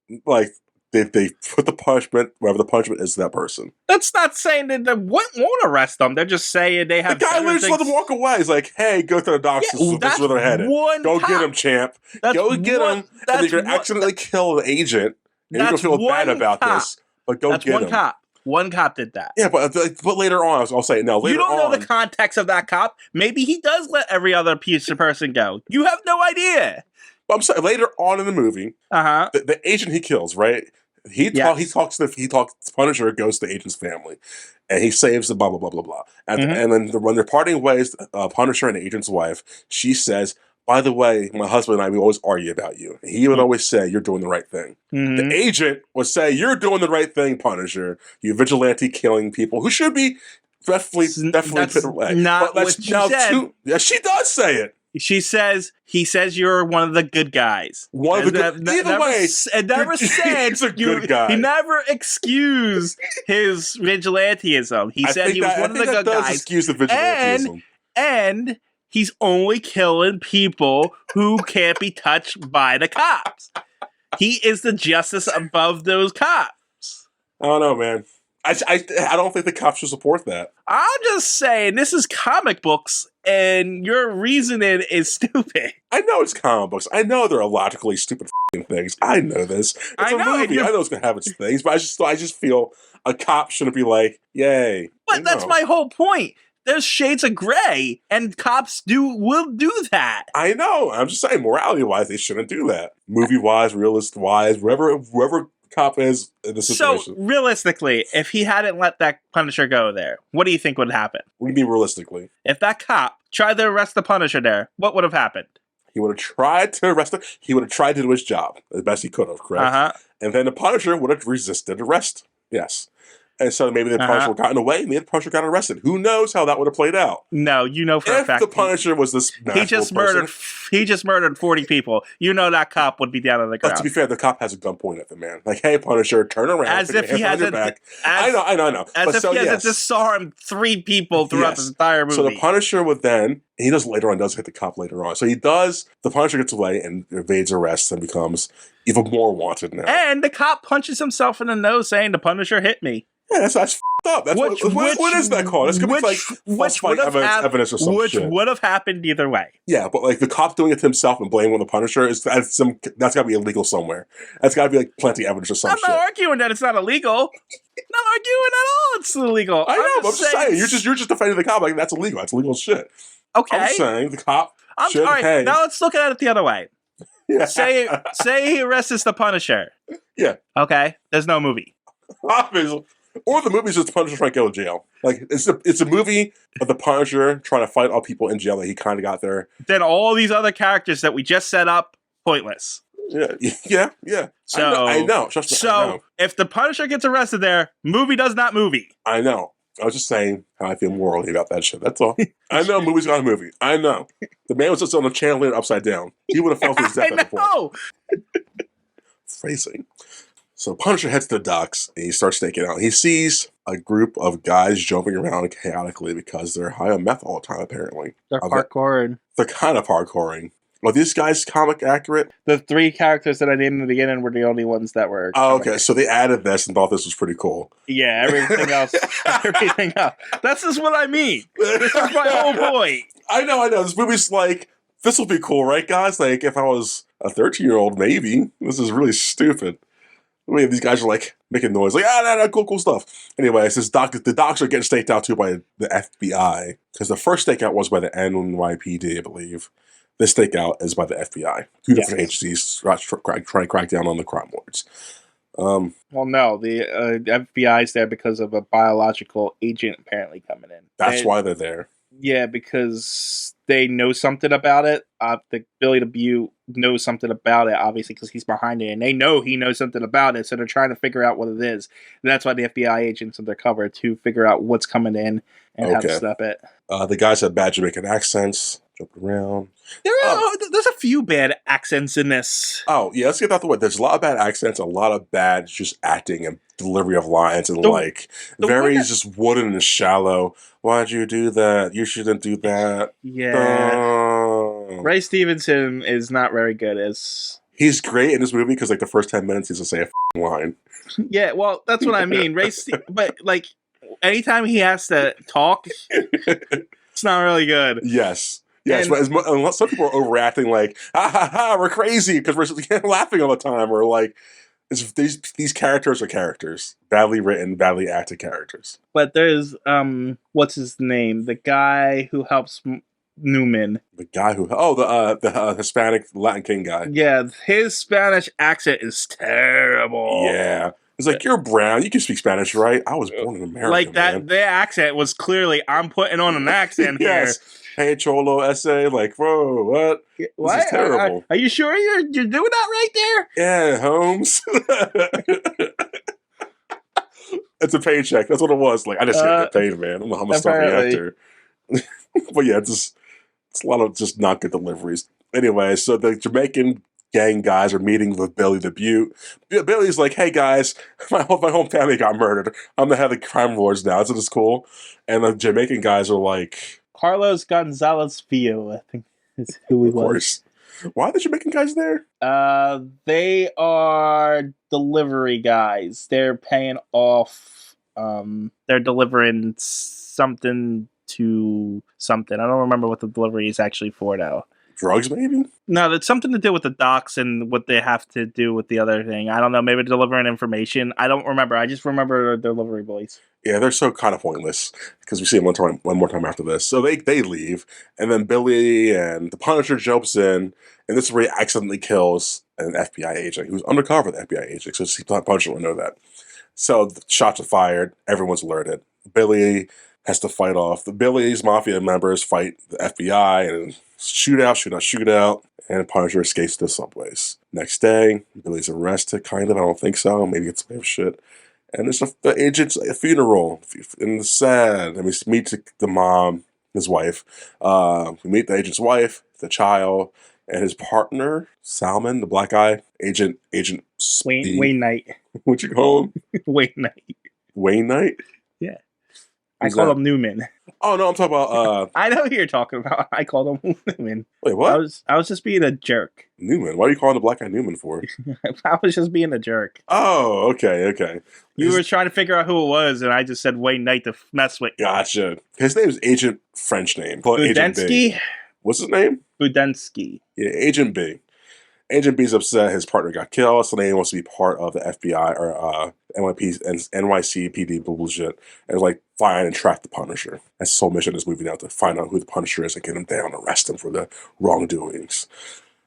A: They put the punishment, wherever the punishment is to that person.
B: That's not saying that they won't arrest them. They're just saying they have.
A: The guy literally just let them walk away. He's like, hey, go to the doctor. That's where they're headed. Go get him, champ. Go get him. And you're going to accidentally kill an agent. And you're going to feel bad about this. But go get him.
B: That's one cop. One cop did that.
A: Yeah, but later on, I'll say no. Later
B: You don't know
A: on,
B: the context of that cop. Maybe he does let every other person go. You have no idea.
A: but I'm saying later on in the movie,
B: Uh-huh.
A: the agent he kills, right? He talks to Punisher goes to the agent's family, and he saves the blah blah blah blah blah. And then when they're parting ways, Punisher and the agent's wife, she says, "By the way, my husband and I, we always argue about you. He would always say you're doing the right thing. The agent would say you're doing the right thing, Punisher. You vigilante killing people who should be definitely put away."
B: Not what she said.
A: Yeah, she does say it.
B: He says you're one of the good guys.
A: One of the good. Either way,
B: it never said
A: he's a good guy.
B: He never excused his vigilantism. He said he was one of the good guys.
A: Excuse the vigilantism.
B: And he's only killing people who can't be touched by the cops. He is the justice above those cops.
A: I don't know, man. I don't think the cops should support that.
B: I'm just saying, this is comic books, and your reasoning is stupid.
A: I know it's comic books. I know they're illogically stupid things. I know this. It's a movie. I know it's gonna have its things, but I just feel a cop shouldn't be like, "Yay!"
B: But that's my whole point. There's shades of gray, and cops will do that.
A: I know. I'm just saying, morality-wise, they shouldn't do that. Movie-wise, realist-wise, whoever cop is in the situation.
B: So, realistically, if he hadn't let that Punisher go there, what do you think would happen?
A: What do you mean realistically?
B: If that cop tried to arrest the Punisher there, what would have happened?
A: He would have tried to arrest him. He would have tried to do his job as best he could have, correct?
B: Uh-huh.
A: And then the Punisher would have resisted arrest. Yes. And so maybe the Punisher would have gotten away, maybe the Punisher got arrested. Who knows how that would have played out?
B: No, you know for a fact.
A: If the Punisher was this
B: he just murdered 40 people. You know that cop would be down on the ground.
A: But to be fair, the cop has a gun pointed at the man. Like, hey, Punisher, turn around.
B: As if he hasn't.
A: I know.
B: As if he hasn't disarmed 3 people throughout the entire movie.
A: So the Punisher would then, he does later on, does hit the cop later on. So he does, the Punisher gets away and evades arrest and becomes even more wanted now.
B: And the cop punches himself in the nose saying, "The Punisher hit me."
A: Yeah, that's f***ed up. That's what is that called? It's gonna be like falsifying evidence or some shit.
B: Which would have happened either way.
A: Yeah, but like the cop doing it to himself and blaming on the Punisher that's gotta be illegal somewhere. That's gotta be like plenty of evidence or some shit.
B: I'm not arguing that it's not illegal. Not arguing at all it's illegal.
A: I know, but I'm just saying you're just defending the cop like that's illegal. That's illegal shit.
B: Okay.
A: I'm saying the cop should
B: all right,
A: pay.
B: now let's look at it the other way.
A: Yeah.
B: Say he arrests the Punisher.
A: Yeah.
B: Okay. There's no movie.
A: Obviously. Or the movie's just the Punisher trying to go to jail. Like it's a movie of the Punisher trying to fight all people in jail that he kind of got there.
B: Then all these other characters that we just set up, pointless.
A: Yeah.
B: So
A: I know. Trust me, I know.
B: If the Punisher gets arrested there, movie does not movie.
A: I know. I was just saying how I feel morally about that shit. That's all. I know movie's not a movie. I know. The man was just on the chandelier upside down. He would have fell to his death at the point. Phrasing. So Punisher heads to the docks and he starts staking out. He sees a group of guys jumping around chaotically because they're high on meth all the time, apparently.
B: They're parkouring.
A: They're kind of parkouring. Are these guys comic accurate?
B: The 3 characters that I named in the beginning were the only ones that were comic.
A: Okay. So they added this and thought this was pretty cool.
B: Yeah, everything else. That's just what I mean. This is my whole point.
A: I know. This movie's like, this will be cool, right, guys? Like, if I was a 13-year-old, maybe. This is really stupid. I mean, these guys are like making noise, like cool stuff. Anyway, it says the docs are getting staked out too by the FBI because the first stakeout was by the NYPD, I believe. This stakeout is by the FBI. 2 different agencies trying to crack down on the crime lords.
B: Well, no, the FBI's there because of a biological agent apparently coming in.
A: That's why they're there.
B: Yeah, because they know something about it. The Billy the Beaut knows something about it, obviously, because he's behind it, and they know he knows something about it, so they're trying to figure out what it is. And that's why the FBI agents undercover to figure out what's coming in and how to stop it.
A: The guys have bad Jamaican accents, jumping around.
B: There's a few bad accents in this.
A: Oh, yeah, let's get that out the way. There's a lot of bad accents, a lot of bad just acting and delivery of lines, and very just wooden and shallow. Why'd you do that? You shouldn't do that.
B: Yeah. Ray Stevenson is not very good as...
A: He's great in this movie because, like, the first 10 minutes he's to say a line.
B: Yeah, well, that's what I mean. But, like, anytime he has to talk, it's not really good.
A: Yes, but some people are overacting like, ha ha ha, we're crazy because we're laughing all the time, or like, These characters are characters, badly written, badly acted characters.
B: But there's what's his name? The guy who helps Newman.
A: The guy who the Hispanic Latin King guy.
B: Yeah, his Spanish accent is terrible.
A: Yeah. It's like, you're brown. You can speak Spanish, right? I was born in America,
B: Like that,
A: man.
B: their accent was clearly, I'm putting on an accent
A: Yes. Hey, Cholo essay. Like, whoa, what?
B: here.
A: This is terrible.
B: Are you sure you're doing that right there?
A: Yeah, Holmes. It's a paycheck. That's what it was. Like, I just gotta get paid, man. I'm a starving actor. But yeah, it's a lot of just not good deliveries. Anyway, so the Jamaican gang guys are meeting with Billy the Beaut. Billy's like, hey guys, my whole family got murdered. I'm the head of the crime lords now. Isn't this cool? And the Jamaican guys are like,
B: Carlos Gonzalez Fio, I think is who he
A: of
B: was.
A: course. Why are the Jamaican guys there?
B: They are delivery guys. They're paying off. They're delivering something to something. I don't remember what the delivery is actually for now.
A: Drugs, maybe?
B: No, that's something to do with the docks and what they have to do with the other thing. I don't know. Maybe delivering information. I don't remember. I just remember delivery boys.
A: Yeah, they're so kind of pointless because we see them one more time after this. So they leave, and then Billy and the Punisher jumps in, and this is where he accidentally kills an FBI agent who's undercover, the FBI agent. So the Punisher will know that. So the shots are fired. Everyone's alerted. Billy has to fight off. Billy's mafia members fight the FBI, and shootout, and Punisher escapes to the subways. Next day, Billy's arrested, kind of. I don't think so. Maybe it's a shit. And it's the agent's funeral, and it's sad. And we meet the mom, his wife. We meet the agent's wife, the child, and his partner, Salmon, the black guy, Agent
B: Wayne Knight.
A: What you call him?
B: Wayne Knight.
A: Wayne Knight?
B: Yeah. I call him Newman.
A: Oh no, I'm talking about.
B: I know who you're talking about. I called him Newman.
A: Wait, what?
B: I was just being a jerk.
A: Newman. Why are you calling the black guy Newman for?
B: I was just being a jerk.
A: Oh, okay.
B: You were trying to figure out who it was, and I just said Wayne Knight to mess with you.
A: Gotcha. His name is Agent French name. Agent B.
B: Budensky?
A: What's his name?
B: Budensky.
A: Yeah, Agent B. Agent B's upset his partner got killed, so now he wants to be part of the FBI or NYCPD bullshit and like find and track the Punisher. That's the sole mission of this movie now, to find out who the Punisher is and get him down and arrest him for the wrongdoings.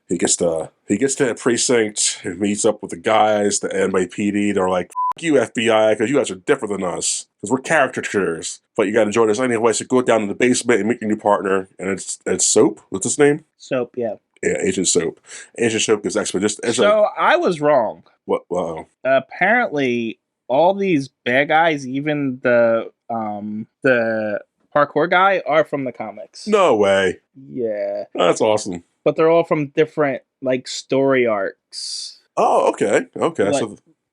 A: He gets to a precinct, he meets up with the guys, the NYPD. They're like, "F you, FBI, because you guys are different than us. Because we're caricatures. But you got to join us anyway, so go down to the basement and meet your new partner." And it's Soap. What's his name?
B: Soap, yeah.
A: Yeah, Agent Soap. Agent Soap is expert.
B: I was wrong.
A: What? Wow.
B: Apparently, all these bad guys, even the parkour guy, are from the comics.
A: No way.
B: Yeah.
A: That's awesome.
B: But they're all from different like story arcs.
A: Oh, okay.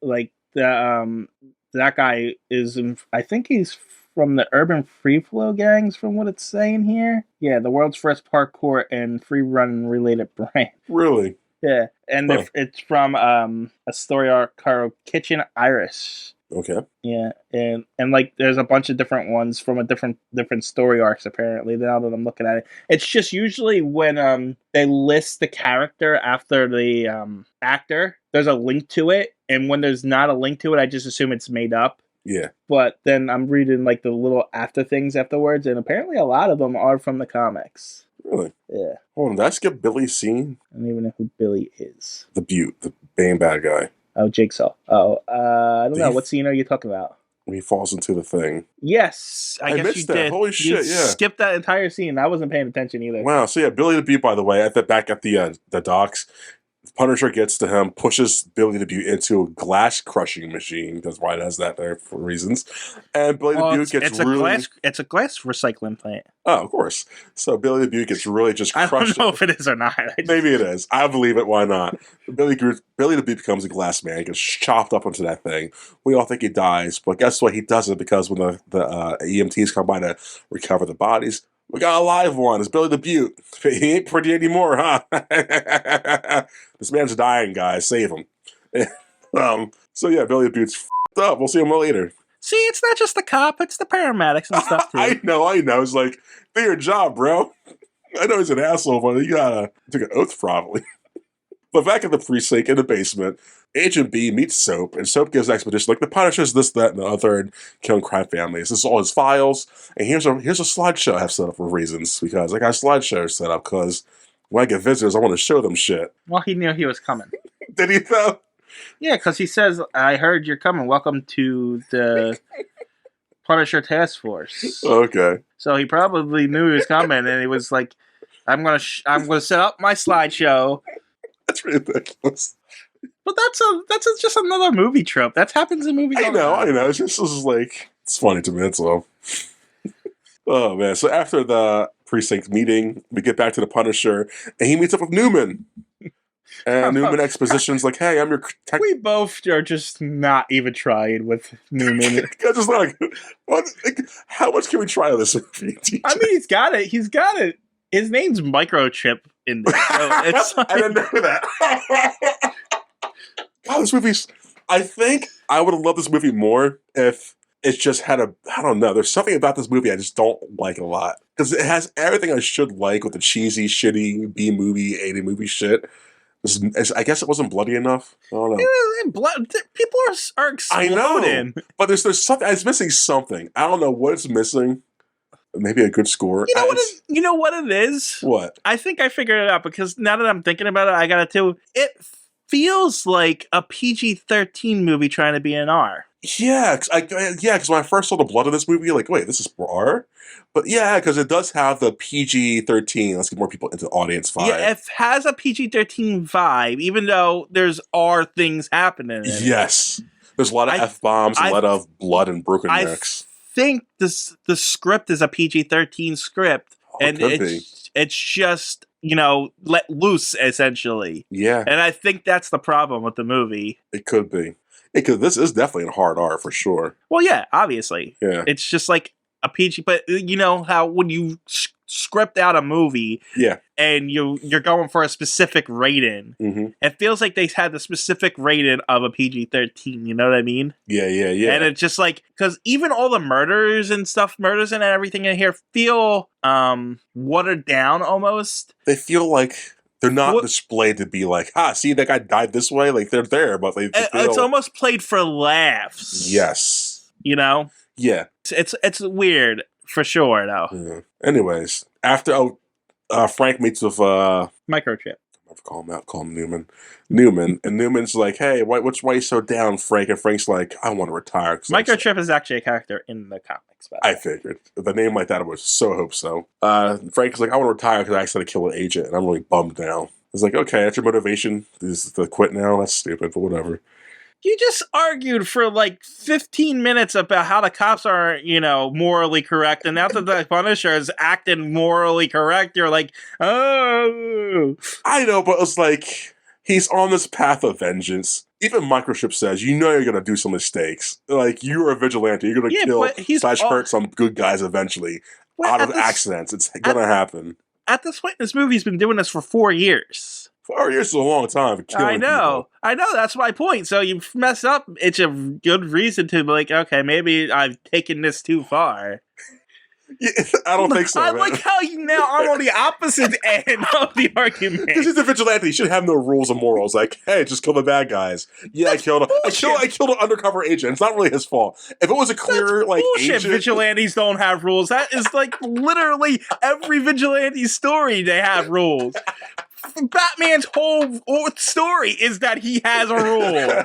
B: Like that guy is. I think he's from the Urban Free Flow gangs, from what it's saying here. Yeah, the world's first parkour and free run related brand.
A: Really?
B: Yeah, and it's from a story arc called Kitchen Iris.
A: Okay.
B: Yeah, and like there's a bunch of different ones from a different story arcs apparently. Now that I'm looking at it, it's just usually when they list the character after the actor, there's a link to it, and when there's not a link to it, I just assume it's made up.
A: Yeah.
B: But then I'm reading like the little after things afterwards, and apparently a lot of them are from the comics.
A: Really?
B: Yeah.
A: Hold on, did I skip Billy's scene?
B: I don't even know who Billy is.
A: The Beaut, the main bad guy.
B: Oh, Jigsaw. Oh, I don't know. What scene are you talking about?
A: When he falls into the thing.
B: Yes, I guess
A: missed
B: you
A: that.
B: did.
A: Holy shit! Yeah,
B: skipped that entire scene. I wasn't paying attention either.
A: Wow. So yeah, Billy the Beaut. By the way, back at the docks, Punisher gets to him, pushes Billy the Beaut into a glass crushing machine. That's why it has that there for reasons. And Billy the Beaut gets
B: it's a glass recycling plant.
A: Oh, of course. So Billy the Beaut gets really just crushed.
B: I don't know if it is or not.
A: Maybe it is. I believe it. Why not? Billy the Beaut becomes a glass man. He gets chopped up into that thing. We all think he dies, but guess what? He doesn't, because when the EMTs come by to recover the bodies, we got a live one. It's Billy the Beaut. He ain't pretty anymore, huh? This man's dying, guys. Save him. So yeah, Billy the Beaut's f***ed up. We'll see him later.
B: See, it's not just the cop, it's the paramedics and stuff too.
A: I know. It's like, do your job, bro. I know he's an asshole, but you took an oath probably. But back at the precinct in the basement, Agent B meets Soap, and Soap gives an expedition like the Punisher's this, that, and the other, and killing crime families. This is all his files, and here's a slideshow I have set up for reasons, because I got a slideshow set up because when I get visitors, I want to show them shit.
B: Well, he knew he was coming.
A: Did he though?
B: Yeah, because he says, "I heard you're coming. Welcome to the Punisher Task Force."
A: Okay.
B: So he probably knew he was coming, and he was like, "I'm gonna set up my slideshow."
A: That's ridiculous.
B: But that's just another movie trope. That happens in movies.
A: I know. It's just like, it's funny to me. That's all. Oh man! So after the precinct meeting, we get back to the Punisher, and he meets up with Newman. And Newman expositions like, "Hey, I'm your tech."
B: We both are just not even trying with Newman.
A: Just like, what? Like, how much can we try on this movie? TJ?
B: I mean, he's got it. He's got it. His name's Microchip in there. So it's like,
A: I didn't know that. God, this movie's. I think I would have loved this movie more if it just had a. I don't know. There's something about this movie I just don't like a lot because it has everything I should like with the cheesy, shitty B movie, 80 movie shit. I guess it wasn't bloody enough. I don't know.
B: People are exploding.
A: I know, but there's something. It's missing something. I don't know what it's missing. Maybe a good score.
B: You know what it is?
A: What?
B: I think I figured it out because now that I'm thinking about it, I got it too. It feels like a PG-13 movie trying to be an R.
A: Yeah, because when I first saw the blood of this movie, like, wait, this is for R? But yeah, because it does have the PG-13, let's get more people into the audience vibe.
B: Yeah, it has a PG-13 vibe, even though there's R things happening in it.
A: Yes. There's a lot of F-bombs, a lot of blood and broken necks.
B: I think the script is a PG-13 script, and it's just, let loose, essentially.
A: Yeah.
B: And I think that's the problem with the movie.
A: It could be. This is definitely a hard R, for sure.
B: Well, yeah, obviously.
A: Yeah.
B: It's just like a PG, but you know how when you script out a movie,
A: yeah,
B: and you're going for a specific rating, it feels like they had the specific rating of a PG-13. You know what I mean?
A: Yeah.
B: And it's just like because even all the murders and everything in here feel watered down almost.
A: They feel like they're not displayed to be like, see, that guy died this way. Like they're there, but it's
B: almost played for laughs.
A: Yes.
B: Yeah. It's weird for sure, though.
A: Yeah. Anyways, after Frank meets with
B: Microchip.
A: Call him Newman, and Newman's like, "Hey, why are you so down, Frank?" And Frank's like, "I want to retire."
B: Microchip is actually a character in the comics.
A: I figured with a name like that, I would so hope so. Frank's like, "I want to retire because I accidentally killed an agent, and I'm really bummed now." It's like, okay, that's your motivation. Is to quit now? That's stupid, but whatever.
B: You just argued for like 15 minutes about how the cops are, morally correct. And now that the Punisher is acting morally correct, you're like, oh.
A: I know, but it's like, he's on this path of vengeance. Even Microchip says, you're going to do some mistakes. Like, you're a vigilante. You're going to kill/hurt some good guys eventually. Out of accidents. It's going to happen.
B: At this point, this movie's been doing this for 4 years.
A: 4 years is a long time for killing people.
B: I know, that's my point. So you mess up, it's a good reason to be like, okay, maybe I've taken this too far.
A: Yeah, I don't think so.
B: I like how now I'm on the opposite end of the argument.
A: Because he's a vigilante, he should have no rules or morals. Like, hey, just kill the bad guys. Yeah, I killed an undercover agent. It's not really his fault. If it was a clear
B: bullshit.
A: Agent,
B: vigilantes don't have rules. That is like literally every vigilante story. They have rules. Batman's whole story is that he has a rule.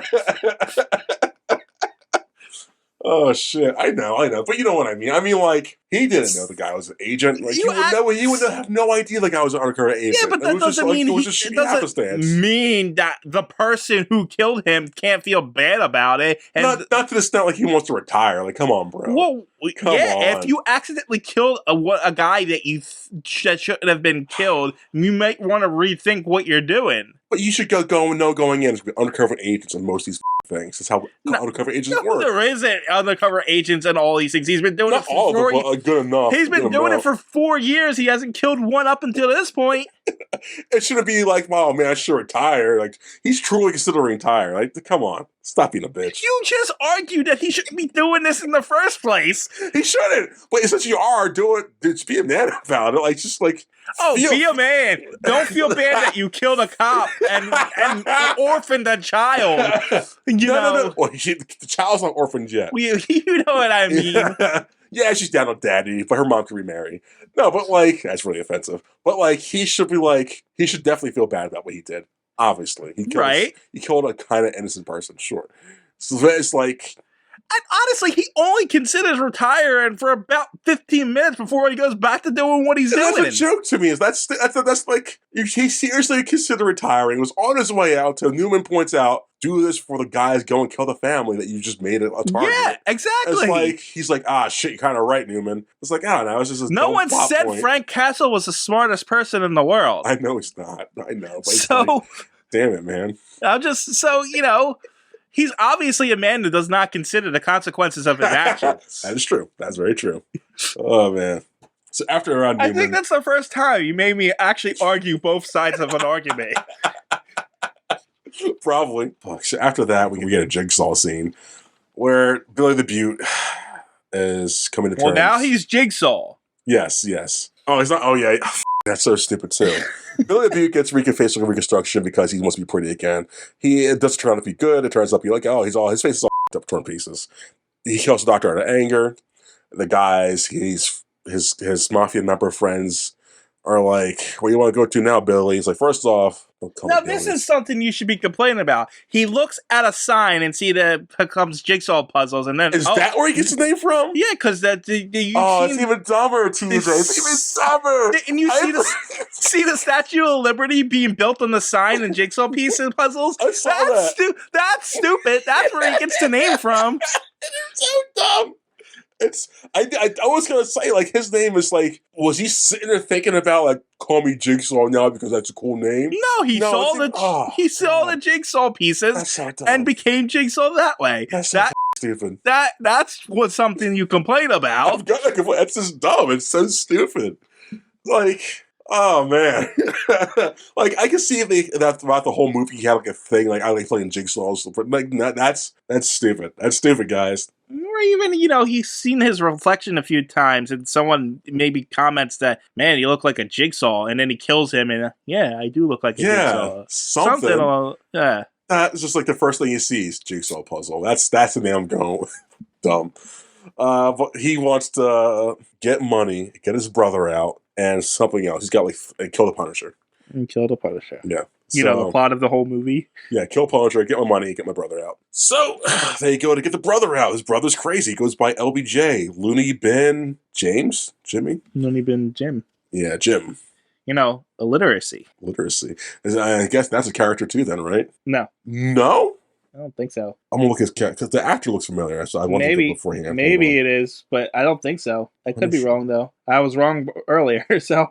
A: Oh shit! I know, but you know what I mean. I mean, like he didn't know the guy was an agent. Like he would have no idea the guy was an undercover agent.
B: Yeah, but that doesn't mean that the person who killed him can't feel bad about it. And
A: not to the extent like he wants to retire. Like, come on, bro.
B: Well, come on. If you accidentally killed a guy that shouldn't have been killed, you might want to rethink what you're doing.
A: But you should going in as undercover agents in most of these things. That's how undercover agents work.
B: There isn't undercover agents and all these things. He's been doing it for 4 years.
A: Good enough.
B: He's been doing it for 4 years. He hasn't killed one up until this point.
A: It shouldn't be like, oh man, I should retire. Like, he's truly considering retire. Like, come on, stop being a bitch.
B: You just argued that he shouldn't be doing this in the first place.
A: He shouldn't. But since you are, just be a man about it. Like, just like,
B: be a man. Don't feel bad that you killed a cop and orphaned a child.
A: No. Well, the child's not orphaned yet.
B: You know what I mean.
A: Yeah, she's down on daddy, but her mom can remarry. No, but like, that's really offensive. But like, he should definitely feel bad about what he did. Obviously, he killed a kind of innocent person. Sure, so it's like,
B: and honestly, he only considers retiring for about 15 minutes before he goes back to doing what he's doing.
A: That's a joke to me. That's like, he seriously considered retiring. He was on his way out till Newman points out, do this for the guys, go and kill the family that you just made it a target.
B: Yeah, exactly.
A: It's like, he's like, shit, you're kind of right, Newman. It's like, I don't know. It's just
B: no one said point. Frank Castle was the smartest person in the world.
A: I know he's not. I know. But
B: so,
A: like, damn it, man.
B: I'm just, he's obviously a man that does not consider the consequences of his actions.
A: That is true. That's very true. Oh, man. So after Newman,
B: I think that's the first time you made me actually argue both sides of an argument.
A: Probably. So after that, we get a Jigsaw scene where Billy the Beaut is coming to terms.
B: Well, now he's Jigsaw.
A: Yes. Oh, he's not. Oh, yeah. That's so stupid, too. Billy the Beaut gets facial reconstruction because he wants to be pretty again. It doesn't turn out to be good. It turns out to be like, his face is all up, torn pieces. He kills the doctor out of anger. The guys, his mafia member friends are like, where you want to go to now, Billy? He's like, first off,
B: now this is something you should be complaining about. He looks at a sign and see that becomes jigsaw puzzles, and then
A: is that where he gets his name from?
B: Yeah, because
A: it's even dumber, TJ. It's even dumber.
B: And you see the Statue of Liberty being built on the sign and jigsaw pieces puzzles.
A: I saw that.
B: That's stupid. That's where he gets the name from.
A: It is so dumb. I was gonna say, like, his name is like, was he sitting there thinking about, like, call me Jigsaw now because that's a cool name?
B: No, he saw the jigsaw pieces and became Jigsaw that way.
A: That's so stupid.
B: That's what something you complain about.
A: That's just dumb. It's so stupid. Like, oh man. Like, I can see that throughout the whole movie he had like a thing, like, I like playing jigsaws. Like, that's stupid. That's stupid, guys.
B: Or even, he's seen his reflection a few times and someone maybe comments that, man, you look like a jigsaw, and then he kills him and, I do look like a jigsaw.
A: Something. That's just like the first thing he sees, jigsaw puzzle. That's the name I'm going with. Dumb. But he wants to get money, get his brother out, and something else. He's got kill the Punisher.
B: And kill the Punisher.
A: Yeah.
B: The plot of the whole movie.
A: Yeah, kill Punisher, get my money, get my brother out. So they go to get the brother out. His brother's crazy. He goes by LBJ, Looney Bin Jimmy.
B: Looney Bin Jim.
A: Yeah, Jim.
B: Illiteracy.
A: I guess that's a character too, then, right?
B: No. I don't think so.
A: I'm gonna look at his character because the actor looks familiar. So I want to look beforehand.
B: Maybe it is, but I don't think so. I could be wrong though. I was wrong earlier, so.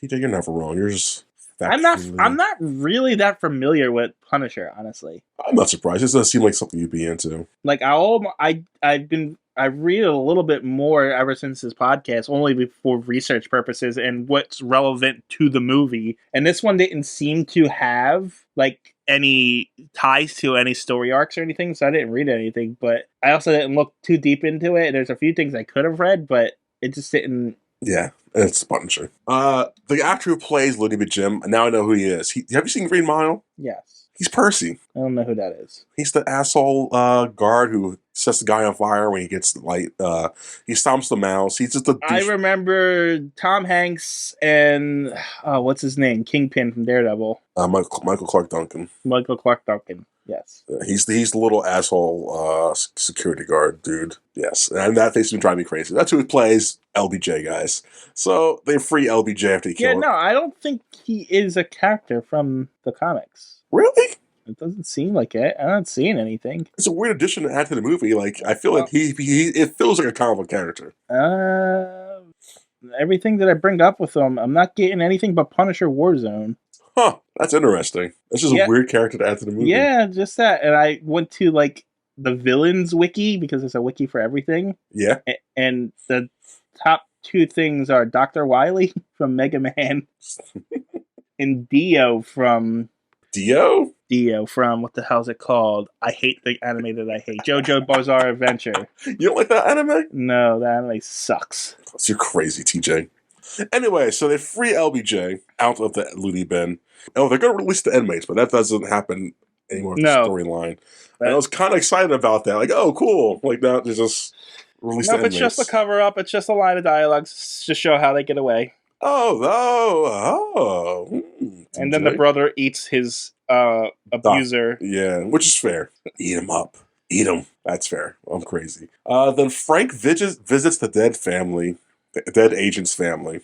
A: TJ, you're never wrong. You're just.
B: I'm not really that familiar with Punisher, honestly.
A: I'm not surprised. It doesn't seem like something you'd be into.
B: Like I read a little bit more ever since this podcast, only for research purposes and what's relevant to the movie. And this one didn't seem to have like any ties to any story arcs or anything, so I didn't read anything. But I also didn't look too deep into it. There's a few things I could have read, but it just didn't.
A: Yeah, it's Punisher. The actor who plays Looney Bin Jim, now I know who he is. Have you seen Green Mile?
B: Yes.
A: He's Percy.
B: I don't know who that is.
A: He's the asshole guard who sets the guy on fire when he gets the light. He stomps the mouse. He's just
B: I remember Tom Hanks and what's his name? Kingpin from Daredevil.
A: Michael Clark Duncan.
B: Michael Clark Duncan. Yes.
A: He's the little asshole security guard dude. Yes, and that thing's been driving me crazy. That's who plays LBJ, guys. So they free LBJ after he kills him.
B: Yeah, no, I don't think he is a character from the comics.
A: Really?
B: It doesn't seem like it. I'm not seeing anything.
A: It's a weird addition to add to the movie. Like, I feel like it feels like a comic book character.
B: Everything that I bring up with him, I'm not getting anything but Punisher Warzone.
A: Huh, that's interesting. That's just a weird character to add to the movie.
B: Yeah, just that. And I went to, like, the villains wiki, because there's a wiki for everything.
A: Yeah.
B: And the top two things are Dr. Wily from Mega Man And Dio from what the hell's it called? I hate the anime that I hate. JoJo Bizarre Adventure.
A: You don't like that anime?
B: No, that anime sucks.
A: You're crazy, TJ. Anyway, so they free LBJ out of the loony bin. Oh, they're going to release the inmates, but that doesn't happen anymore with the storyline. And I was kind of excited about that. Like, oh, cool. Like, now they just release the inmates.
B: It's just a cover-up. It's just a line of dialogues to show how they get away. And then the brother eats his abuser.
A: Yeah, which is fair. Eat him up. Eat him. That's fair. I'm crazy. Then Frank visits the dead family, the dead agent's family.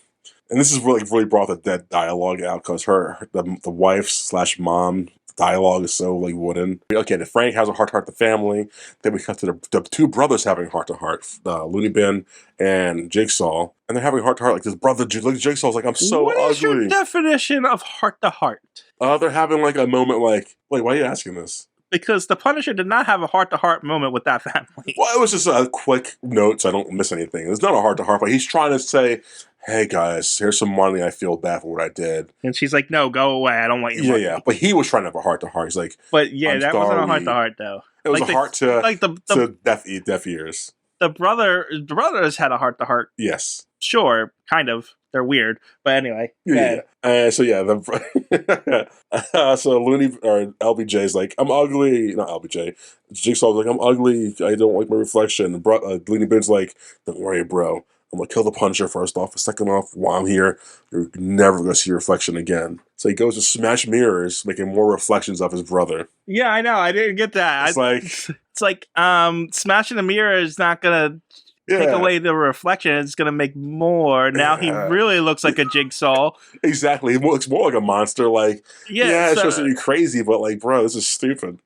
A: And this is really brought the dead dialogue out because the wife / mom dialogue is so like wooden. Okay, the Frank has a heart-to-heart with the family. Then we cut to the two brothers having heart-to-heart, Looney Bin and Jigsaw, and they're having heart-to-heart. Like this brother, Jigsaw's like, I'm so ugly.
B: What is your definition of heart-to-heart?
A: They're having like a moment like, wait, why are you asking this?
B: Because the Punisher did not have a heart-to-heart moment with that family.
A: Well, it was just a quick note so I don't miss anything. It's not a heart-to-heart, but he's trying to say, hey guys, here's some money. I feel bad for what I did.
B: And she's like, no, go away. I don't want your money.
A: Yeah. But he was trying to have a heart-to-heart. He's like,
B: but yeah, that wasn't a heart-to-heart though.
A: It was a heart to deaf ears.
B: The brothers had a heart-to-heart.
A: Yes.
B: Sure, kind of. They're weird, but anyway.
A: Yeah. So Looney or LBJ's like, I'm ugly. Not LBJ. Jigsaw's like, I'm ugly. I don't like my reflection. Looney Bin's like, don't worry, bro. I'm gonna kill the Punisher first off. Second off, while I'm here, you're never gonna see your reflection again. So he goes to smash mirrors, making more reflections of his brother.
B: Yeah, I know. I didn't get that. It's like smashing the mirror is not gonna take away the reflection. It's gonna make more. Now he really looks like a Jigsaw.
A: Exactly. He looks more like a monster. Like, it shows that you're crazy, but like, bro, this is stupid.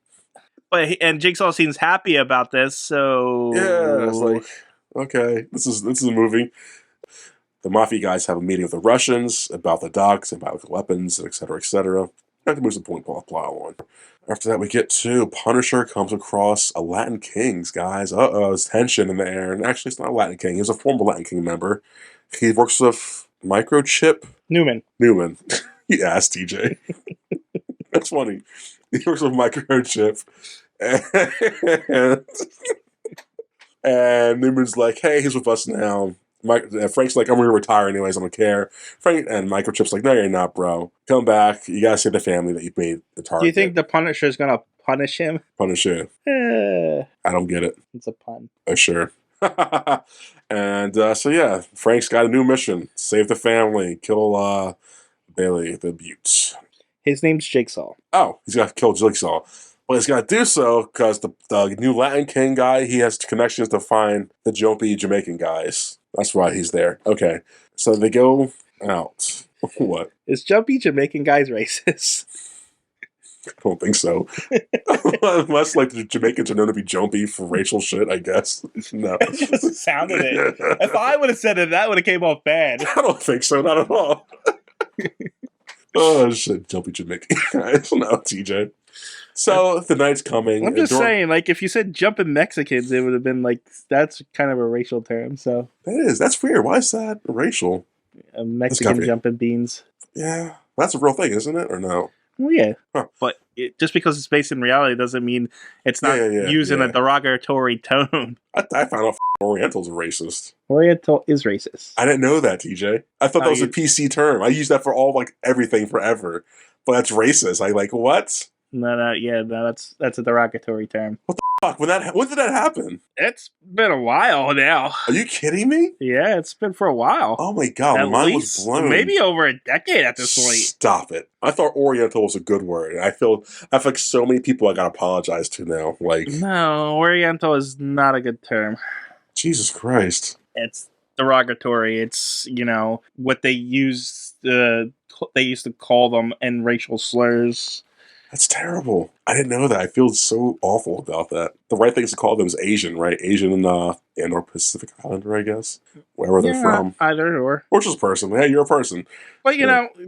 B: And Jigsaw seems happy about this. So
A: yeah, it's like, okay, this is a movie. The Mafia guys have a meeting with the Russians about the docks, about the weapons, et cetera, et cetera. That moves the point plow on. After that, we get to Punisher comes across a Latin Kings, guys. There's tension in the air. And actually, it's not a Latin King. He's a former Latin King member. He works with Microchip.
B: Newman.
A: Yes, TJ. That's funny. He works with Microchip. And Newman's like, hey, he's with us now. Frank's like, I'm going to retire anyways, I don't care. Frank and Microchip's like, no, you're not, bro. Come back. You got to save the family that you made the target.
B: Do you think the Punisher's going to punish him?
A: Punish him? I don't get it.
B: It's a pun.
A: Sure. And Frank's got a new mission. Save the family. Kill Bailey the Butte.
B: His name's Jigsaw.
A: Oh, he's got to kill Jigsaw. But he's got to do so because the new Latin King guy, he has connections to find the jumpy Jamaican guys. That's why he's there. Okay. So they go out. What?
B: Is jumpy Jamaican guys racist?
A: I don't think so. Unless like the Jamaicans are known to be jumpy for racial shit, I guess. No.
B: It just sounded it. If I would have said it, that would have came off bad.
A: I don't think so. Not at all. Oh shit, jumpy Jamaican guys. No, TJ. So the night's coming.
B: I'm just saying, like, if you said jumping Mexicans, it would have been like, that's kind of a racial term. So
A: it is. That's weird. Why is that racial?
B: A Mexican jumping beans.
A: Yeah, that's a real thing, isn't it? Or no?
B: Well, yeah, but just because it's based in reality doesn't mean it's not using a derogatory tone.
A: I found out Oriental's a racist.
B: Oriental is racist.
A: I didn't know that, TJ. I thought that was a PC term. I use that for all everything forever, but that's racist. I like what?
B: No, that's a derogatory term.
A: What the fuck? When did that happen?
B: It's been a while now.
A: Are you kidding me?
B: Yeah, it's been for a while.
A: Oh my god,
B: At
A: mine
B: least,
A: was blown.
B: Maybe over a decade at this point.
A: Stop it. I thought Oriental was a good word. I feel like so many people I gotta apologize to now. Like,
B: no, Oriental is not a good term.
A: Jesus Christ.
B: It's derogatory. It's, what they used to call them in racial slurs.
A: That's terrible. I didn't know that. I feel so awful about that. The right thing to call them is Asian, right? Asian and or Pacific Islander, I guess. Wherever they're from.
B: Either or.
A: Or just person. Hey, you're a person.
B: But,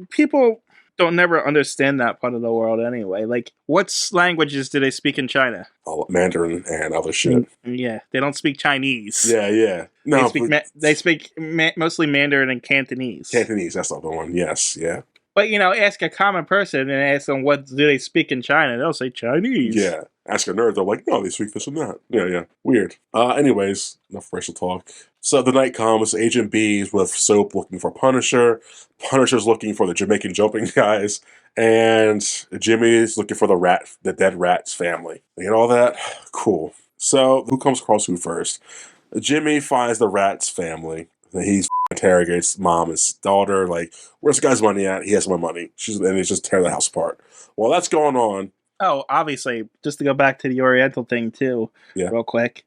B: people don't never understand that part of the world anyway. Like, what languages do they speak in China?
A: Mandarin and other shit.
B: Yeah, they don't speak Chinese.
A: Yeah. No,
B: they speak mostly Mandarin and Cantonese.
A: Cantonese, that's the other one. Yes, yeah.
B: But ask a common person and ask them what do they speak in China. They'll say Chinese.
A: Yeah. Ask a nerd, they're like, no, they speak this and that. Yeah. Weird. Anyways, enough racial talk. So the night comes, Agent B is with Soap looking for Punisher. Punisher's looking for the Jamaican jumping guys. And Jimmy's looking for the dead rat's family. You get all that? Cool. So who comes across who first? Jimmy finds the rat's family. He interrogates mom and daughter, like, where's the guy's money at? He has my money. And he's just tear the house apart. While that's going on,
B: Oh, obviously, just to go back to the Oriental thing too,
A: Yeah.
B: real quick.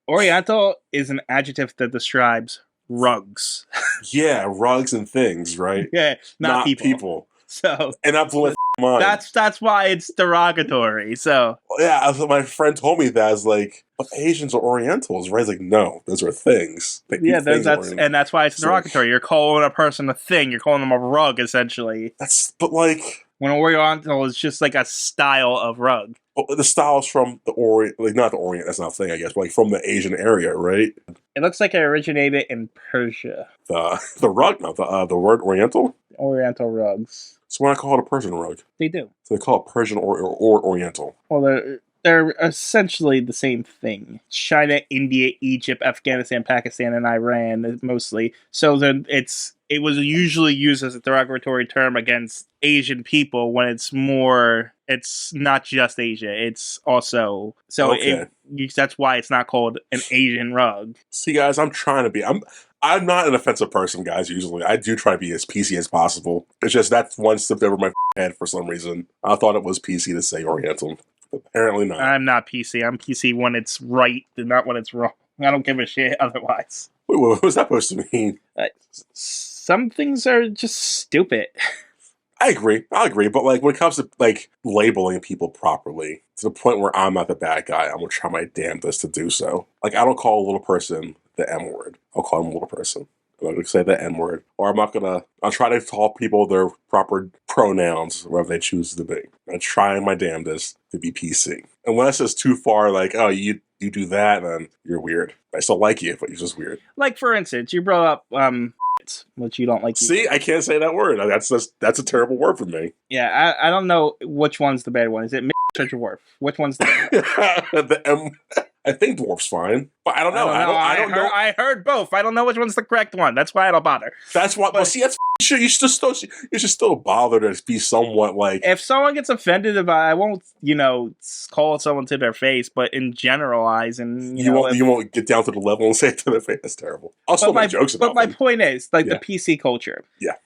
B: Oriental is an adjective that describes rugs.
A: yeah, rugs and things, right?
B: Yeah, not people. So
A: And that blew my mind.
B: that's why it's derogatory. So
A: Yeah, my friend told me that. I was like, but Asians are Orientals, right? He's like, no, those are things.
B: that's why it's derogatory. You're calling a person a thing. You're calling them a rug, essentially.
A: But like,
B: When Oriental is just like a style of rug.
A: the style's from the Orient, like not the Orient. That's not a thing, I guess. But like from the Asian area, right?
B: It looks like it originated in Persia.
A: The rug, no, the word Oriental.
B: Oriental rugs.
A: So when I call it a Persian rug,
B: They do.
A: so they call it Persian or Oriental.
B: Well, they're essentially the same thing. China, India, Egypt, Afghanistan, Pakistan, and Iran mostly. So it was usually used as a derogatory term against Asian people when it's not just Asia. It's also
A: Okay.
B: that's why it's not called an Asian rug.
A: See, guys, I'm not an offensive person, guys. Usually, I do try to be as PC as possible. It's just that's one slipped over my head for some reason. I thought it was PC to say Oriental. Apparently not.
B: I'm not PC. I'm PC when it's right, and not when it's wrong. I don't give a shit otherwise.
A: Wait, what was that supposed to mean?
B: Some things are just stupid.
A: I agree, but like when it comes to like labeling people properly, to the point where I'm not the bad guy, I'm gonna try my damnedest to do so. Like I don't call a little person the M word. I'll call them a little person. I'm not gonna say the N word, or I'll try to call people their proper pronouns, whatever they choose to be. I'm trying my damnedest to be PC. Unless it's too far, like, oh, you do that, then you're weird. I still like you, but you're just weird.
B: Like for instance, you brought up which you don't like.
A: See, I can't say that word. That's a terrible word for me.
B: Yeah, I don't know which one's the bad one. Is it or dwarf? Which one's the bad?
A: The M. I think dwarf's fine, but I don't know. I don't know.
B: I heard both. I don't know which one's the correct one. That's why I don't bother.
A: That's why. Well, see, that's shit. You should still bother to be somewhat like.
B: If someone gets offended about, I won't, call someone to their face, but in generalize and
A: you won't get down to the level and say it to their face. That's terrible. I'll still make jokes about it.
B: But my point is, like the PC culture.
A: Yeah.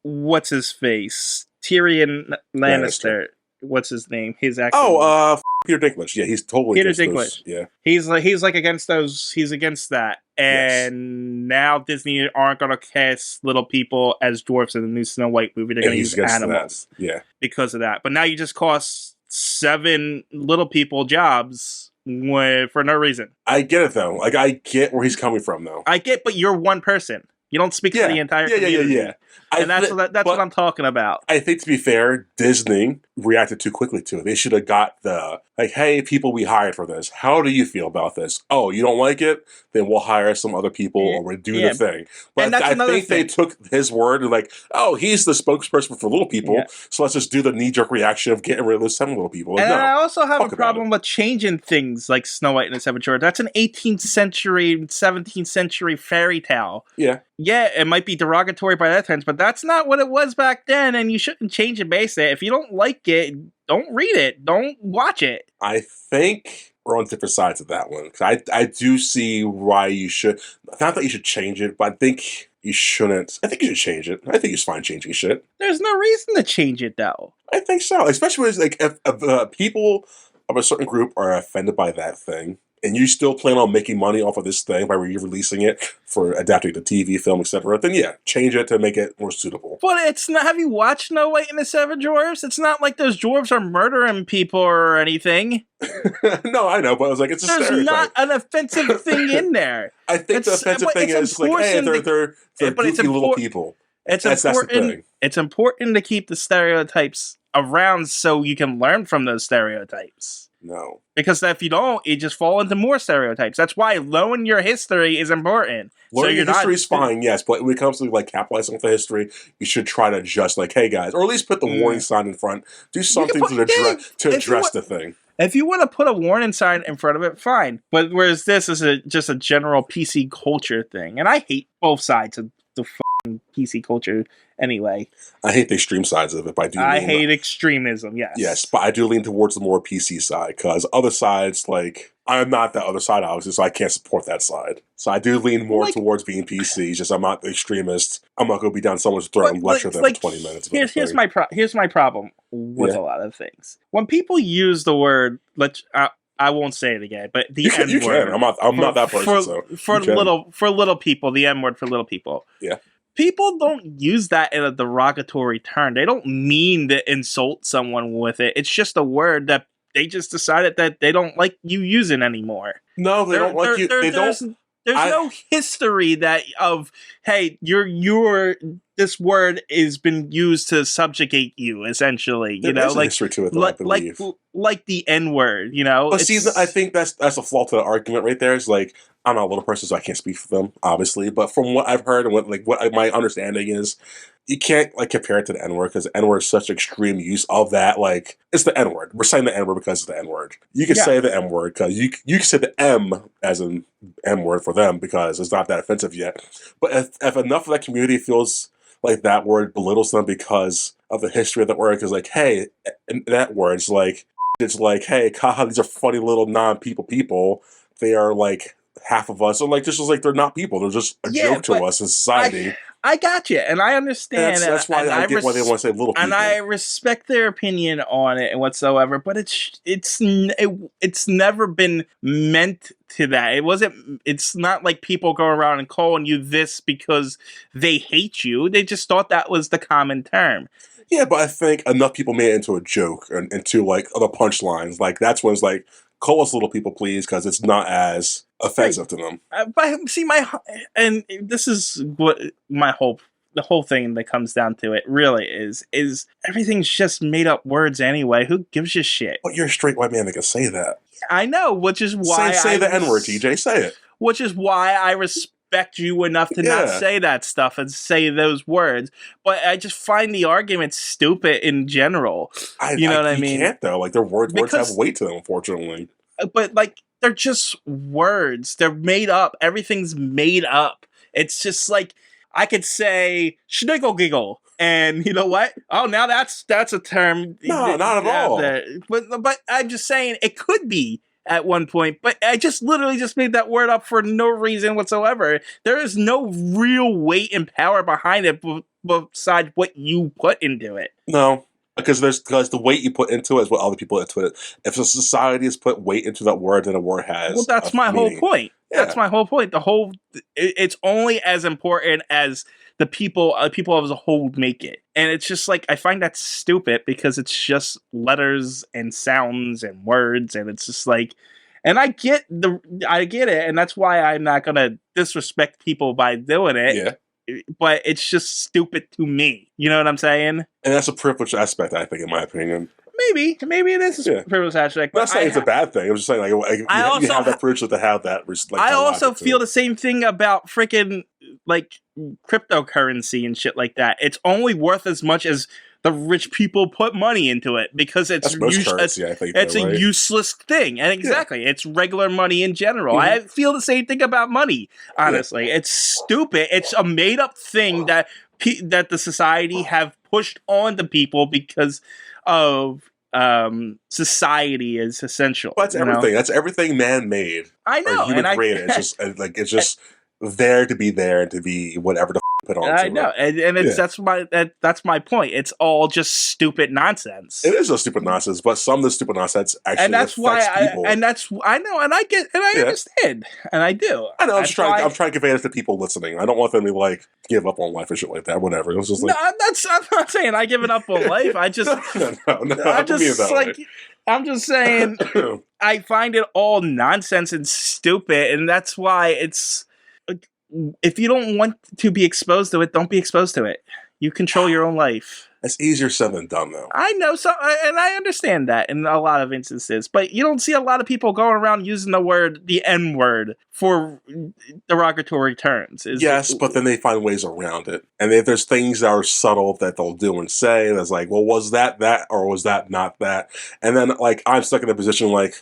B: What's his face? Tyrion Lannister. What's his name? His actual
A: Peter Dinklage. Yeah, he's totally
B: Peter Dinklage.
A: Yeah,
B: he's like against those. He's against that, and now Disney aren't going to cast little people as dwarfs in the new Snow White movie. They're going to use animals.
A: Yeah,
B: because of that. But now you just cost 7 little people jobs for no reason.
A: I get it though. Like I get where he's coming from though.
B: But you're one person. You don't speak for the entire community.
A: Yeah.
B: And that's what I'm talking about.
A: I think, to be fair, Disney reacted too quickly to it. They should have got hey, people we hired for this, how do you feel about this? Oh, you don't like it? Then we'll hire some other people or we'll do the thing. But I think they took his word and oh, he's the spokesperson for little people, so let's just do the knee-jerk reaction of getting rid of those 7 little people.
B: And I also have a problem with changing things like Snow White and the 7 Dwarfs. That's an 18th century, 17th century fairy tale.
A: Yeah.
B: Yeah, it might be derogatory by that terms, but that's not what it was back then, and you shouldn't change it based on it. If you don't like it, don't read it. Don't watch it.
A: I think we're on different sides of that one. I do see why you should. Not that you should change it, but I think you shouldn't. I think you should change it. I think it's fine changing shit.
B: There's no reason to change it, though.
A: I think so. Especially when if people of a certain group are offended by that thing, and you still plan on making money off of this thing by re-releasing it for adapting to TV, film, etc., then yeah, change it to make it more suitable.
B: But it's not. Have you watched Snow White and the 7 Dwarfs? It's not like those dwarves are murdering people or anything.
A: No, I know, but I was like, it's a stereotype.
B: There's not an offensive thing in there.
A: I think the offensive thing is hey, they're goofy little people.
B: That's important. The thing. It's important to keep the stereotypes around so you can learn from those stereotypes.
A: No.
B: Because if you don't, you just fall into more stereotypes. That's why knowing your history is important.
A: Learning
B: you're
A: history is
B: not,
A: fine, yes, but when it comes to like capitalizing with the history, you should try to adjust, like, hey guys, or at least put the warning sign in front. Do something to address the thing.
B: If you want to put a warning sign in front of it, fine. But whereas this is just a general PC culture thing, and I hate both sides of the PC culture anyway.
A: I hate the extreme sides of it, but
B: I hate extremism, yes.
A: Yes, but I do lean towards the more PC side, because other sides, like, I'm not that other side, obviously, so I can't support that side. So I do lean more towards being PC, just I'm not the extremist. I'm not going to be down someone's throat and lecture them for 20 minutes.
B: Here's my problem with a lot of things. When people use the word, I won't say it again, but the N-word.
A: You can. I'm not that person,
B: for little people, the N-word for little people.
A: Yeah.
B: People don't use that in a derogatory term. They don't mean to insult someone with it. It's just a word that they just decided that they don't like you using anymore.
A: No, they don't like you.
B: There's no history that of, hey, this word has been used to subjugate you, essentially.
A: There is a history to it, though, I believe.
B: Like the N-word, you know?
A: But see, I think that's a flaw to the argument right there. Is like, I'm not a little person, so I can't speak for them, obviously. But from what I've heard and what my understanding is, you can't like compare it to the N-word, because the N-word is such extreme use of that. Like, it's the N-word. We're saying the N-word because it's the N-word. You can say the M-word because you can say the M as an M-word for them because it's not that offensive yet. But if enough of that community feels like that word belittles them because of the history of that word, because like, hey, that word is like, hey, haha, these are funny little people. They are like half of us, or like just like they're not people. They're just a joke to us in society.
B: I got you, and I understand.
A: That's why I get why they want to say little people.
B: And I respect their opinion on it and whatsoever. But it's never been meant to that. It wasn't. It's not like people go around and calling you this because they hate you. They just thought that was the common term.
A: Yeah, but I think enough people made it into a joke and into like other punchlines. Like that's when it's like, call us little people, please, because it's not as offensive to them.
B: But see, and this is what the whole thing that comes down to it really is everything's just made up words anyway. Who gives a shit?
A: But you're a straight white man that can say that.
B: I know, which is why
A: say the N-word, TJ. Say it.
B: Which is why I respect you enough to not say that stuff and say those words. But I just find the argument stupid in general. You know what I mean?
A: You can't though. Like their words have weight to them, unfortunately.
B: But like they're just words. They're made up. Everything's made up. It's just like I could say schniggle giggle. And you know what? Oh, now that's a term.
A: No, not at all.
B: But I'm just saying it could be at one point. But I just literally just made that word up for no reason whatsoever. There is no real weight and power behind it besides what you put into it.
A: No, because the weight you put into it is what other people put into it. If a society has put weight into that word, then a word has.
B: Well, that's my whole point. Yeah. That's my whole point. It's only as important as the people as a whole make it. And it's just like, I find that stupid because it's just letters and sounds and words. And it's just like, and I get it. And that's why I'm not going to disrespect people by doing it.
A: Yeah.
B: But it's just stupid to me. You know what I'm saying? And
A: that's a privileged aspect, I think, in my opinion.
B: Maybe it is a privilege aspect.
A: I'm not saying it's a bad thing. I'm just saying, like, you have that privilege to have that. Like,
B: I also feel the same thing about freaking like cryptocurrency and shit like that. It's only worth as much as the rich people put money into it because it's
A: currency, I think,
B: it's a useless thing. And exactly, it's regular money in general. Mm-hmm. I feel the same thing about money. Honestly, it's stupid. It's a made up thing that the society have pushed on the people because of society is essential.
A: But that's everything. That's everything man-made. I know. Human created. It's just there to be whatever the put on.
B: I know, and it's that's my point. It's all just stupid nonsense.
A: It is a stupid nonsense, but some of the stupid nonsense actually
B: and that's
A: affects people.
B: I know, and I get, and I understand, and I do.
A: I know. I'm trying to convey this to people listening. I don't want them to like give up on life and shit like that. Whatever. It was just like,
B: no, I'm not saying I giving up on life. I just I'm just saying I find it all nonsense and stupid, and that's why it's. If you don't want to be exposed to it, don't be exposed to it. You control your own life.
A: It's easier said than done, though.
B: I know, and I understand that in a lot of instances, but you don't see a lot of people going around using the N word for derogatory terms.
A: Yes, but then they find ways around it. And if there's things that are subtle that they'll do and say, that's like, well, was that, or was that not that? And then, like, I'm stuck in a position like,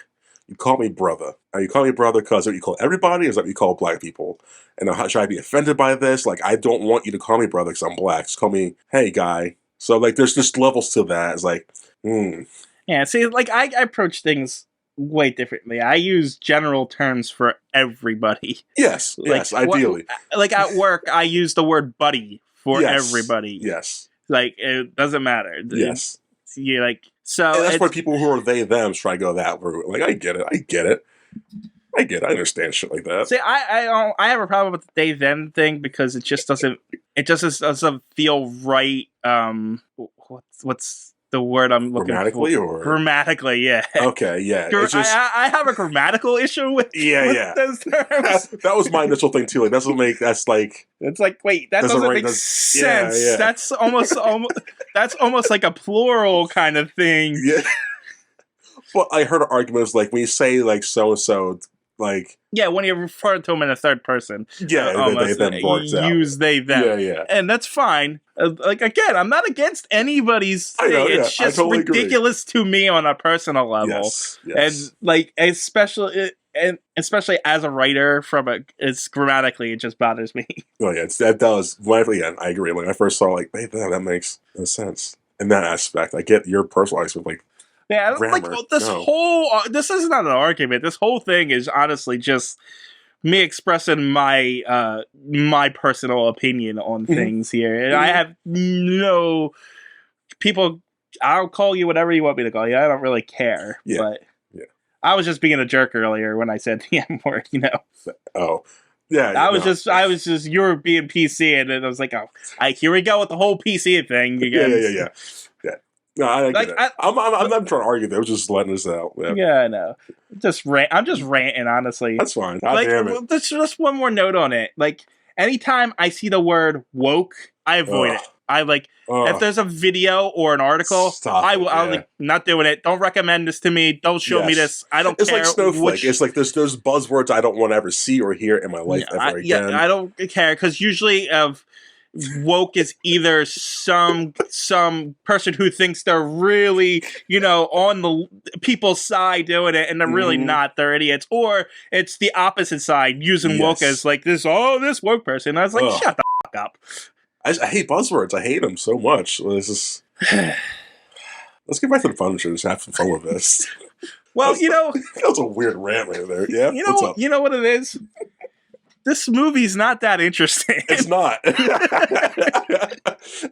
A: you call me brother. Are you call me brother because you call everybody, or is that what you call black people? And should I be offended by this? Like, I don't want you to call me brother because I'm black. Just call me, hey, guy. So, like, there's just levels to that. It's like,
B: Yeah, see, like, I approach things way differently. I use general terms for everybody.
A: Yes, yes, ideally.
B: Like, at work, I use the word buddy for
A: Yes,
B: everybody.
A: yes.
B: Like, it doesn't matter.
A: Yes.
B: You're like, so...
A: And that's why people who are they, them try to go that route. Like, I get it. I understand shit like that.
B: See, I have a problem with the they them thing because it just doesn't feel right. What's the word I'm looking for? Grammatically, yeah.
A: Okay, yeah.
B: I have a grammatical issue with those terms.
A: That was my initial thing too. Like, that's like
B: it's like, wait, that doesn't make sense. Yeah. That's almost like a plural kind of thing.
A: Yeah. But I heard an argument was like when you say like so and so. Like,
B: yeah, when you refer to them in a third person,
A: they them works out.
B: Use they them,
A: yeah,
B: and that's fine. Like again, I'm not against anybody's thing. It's just totally ridiculous to me on a personal level,
A: yes.
B: And like especially as a writer, it's grammatically it just bothers me.
A: Oh yeah, that does. Again, I agree. When I first saw like, hey, that makes no sense in that aspect. I get your personal aspect, like.
B: Yeah, like this is not an argument. This whole thing is honestly just me expressing my my personal opinion on things here. And I have no people. I'll call you whatever you want me to call you. I don't really care.
A: Yeah.
B: But I was just being a jerk earlier when I said the M word. You know.
A: Oh. Yeah.
B: I was just you were being PC, and then I was like, oh, here we go with the whole PC thing again.
A: Yeah. No, I get it. I'm not trying to argue there. I'm just letting this out.
B: Yeah, I know. I'm just ranting, honestly.
A: That's fine.
B: Damn it. There's just one more note on it. Like, anytime I see the word woke, I avoid it. I if there's a video or an article, I'm like, not doing it. Don't recommend this to me. Don't show me this. I don't care.
A: It's like Snowflake. It's like there's buzzwords I don't want to ever see or hear in my life ever again.
B: Yeah, I don't care because usually woke is either some person who thinks they're really, on the people's side doing it, and they're really not. They're idiots. Or it's the opposite side using woke as like this woke person. And I was like, shut the fuck up.
A: I hate buzzwords. I hate them so much. Let's get back to the fun and just have some fun with this.
B: Well,
A: that was a weird rant right there. Yeah, what's up?
B: You know what it is? This movie's not that interesting.
A: It's not.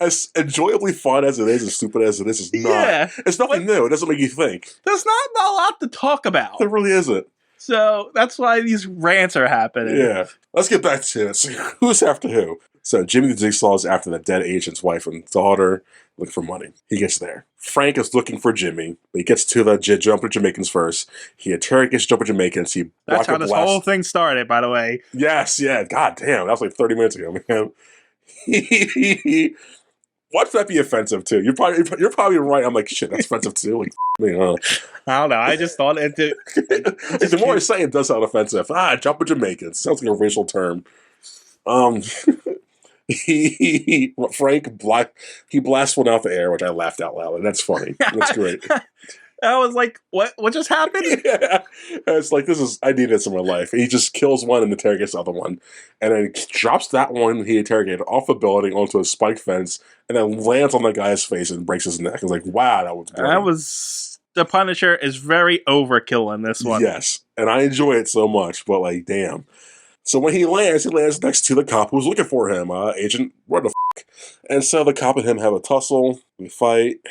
A: As enjoyably fun as it is, as stupid as it is, it's not. Yeah, it's nothing new. It doesn't make you think.
B: There's not a lot to talk about.
A: There really isn't.
B: So that's why these rants are happening.
A: Yeah. Let's get back to it. So, who's after who? So Jimmy the Jigsaw is after the dead agent's wife and daughter, looking for money. He gets there. Frank is looking for Jimmy, but he gets to the Jumper Jamaicans first. He interrogates Jumper Jamaicans.
B: That's how this whole thing started, by the way.
A: Yes, yeah. God damn, that was like 30 minutes ago, man. Watch that be offensive too. You're probably right. I'm like, shit, that's offensive too. Like, me, huh?
B: I don't know. I just thought it.
A: The more I say, it does sound offensive. Jumper Jamaicans sounds like a racial term. Frank blasts one out the air, which I laughed out loud, and that's funny. That's great.
B: I was like, what just happened?
A: Yeah. It's like, I need this in my life. He just kills one and interrogates the other one, and then drops that one he interrogated off a building onto a spike fence, and then lands on the guy's face and breaks his neck. I was like, wow, that was brilliant.
B: The Punisher is very overkill in this one.
A: Yes, and I enjoy it so much, but like, damn. So when he lands next to the cop who's looking for him, Agent what the f***. And so the cop and him have a tussle, we fight,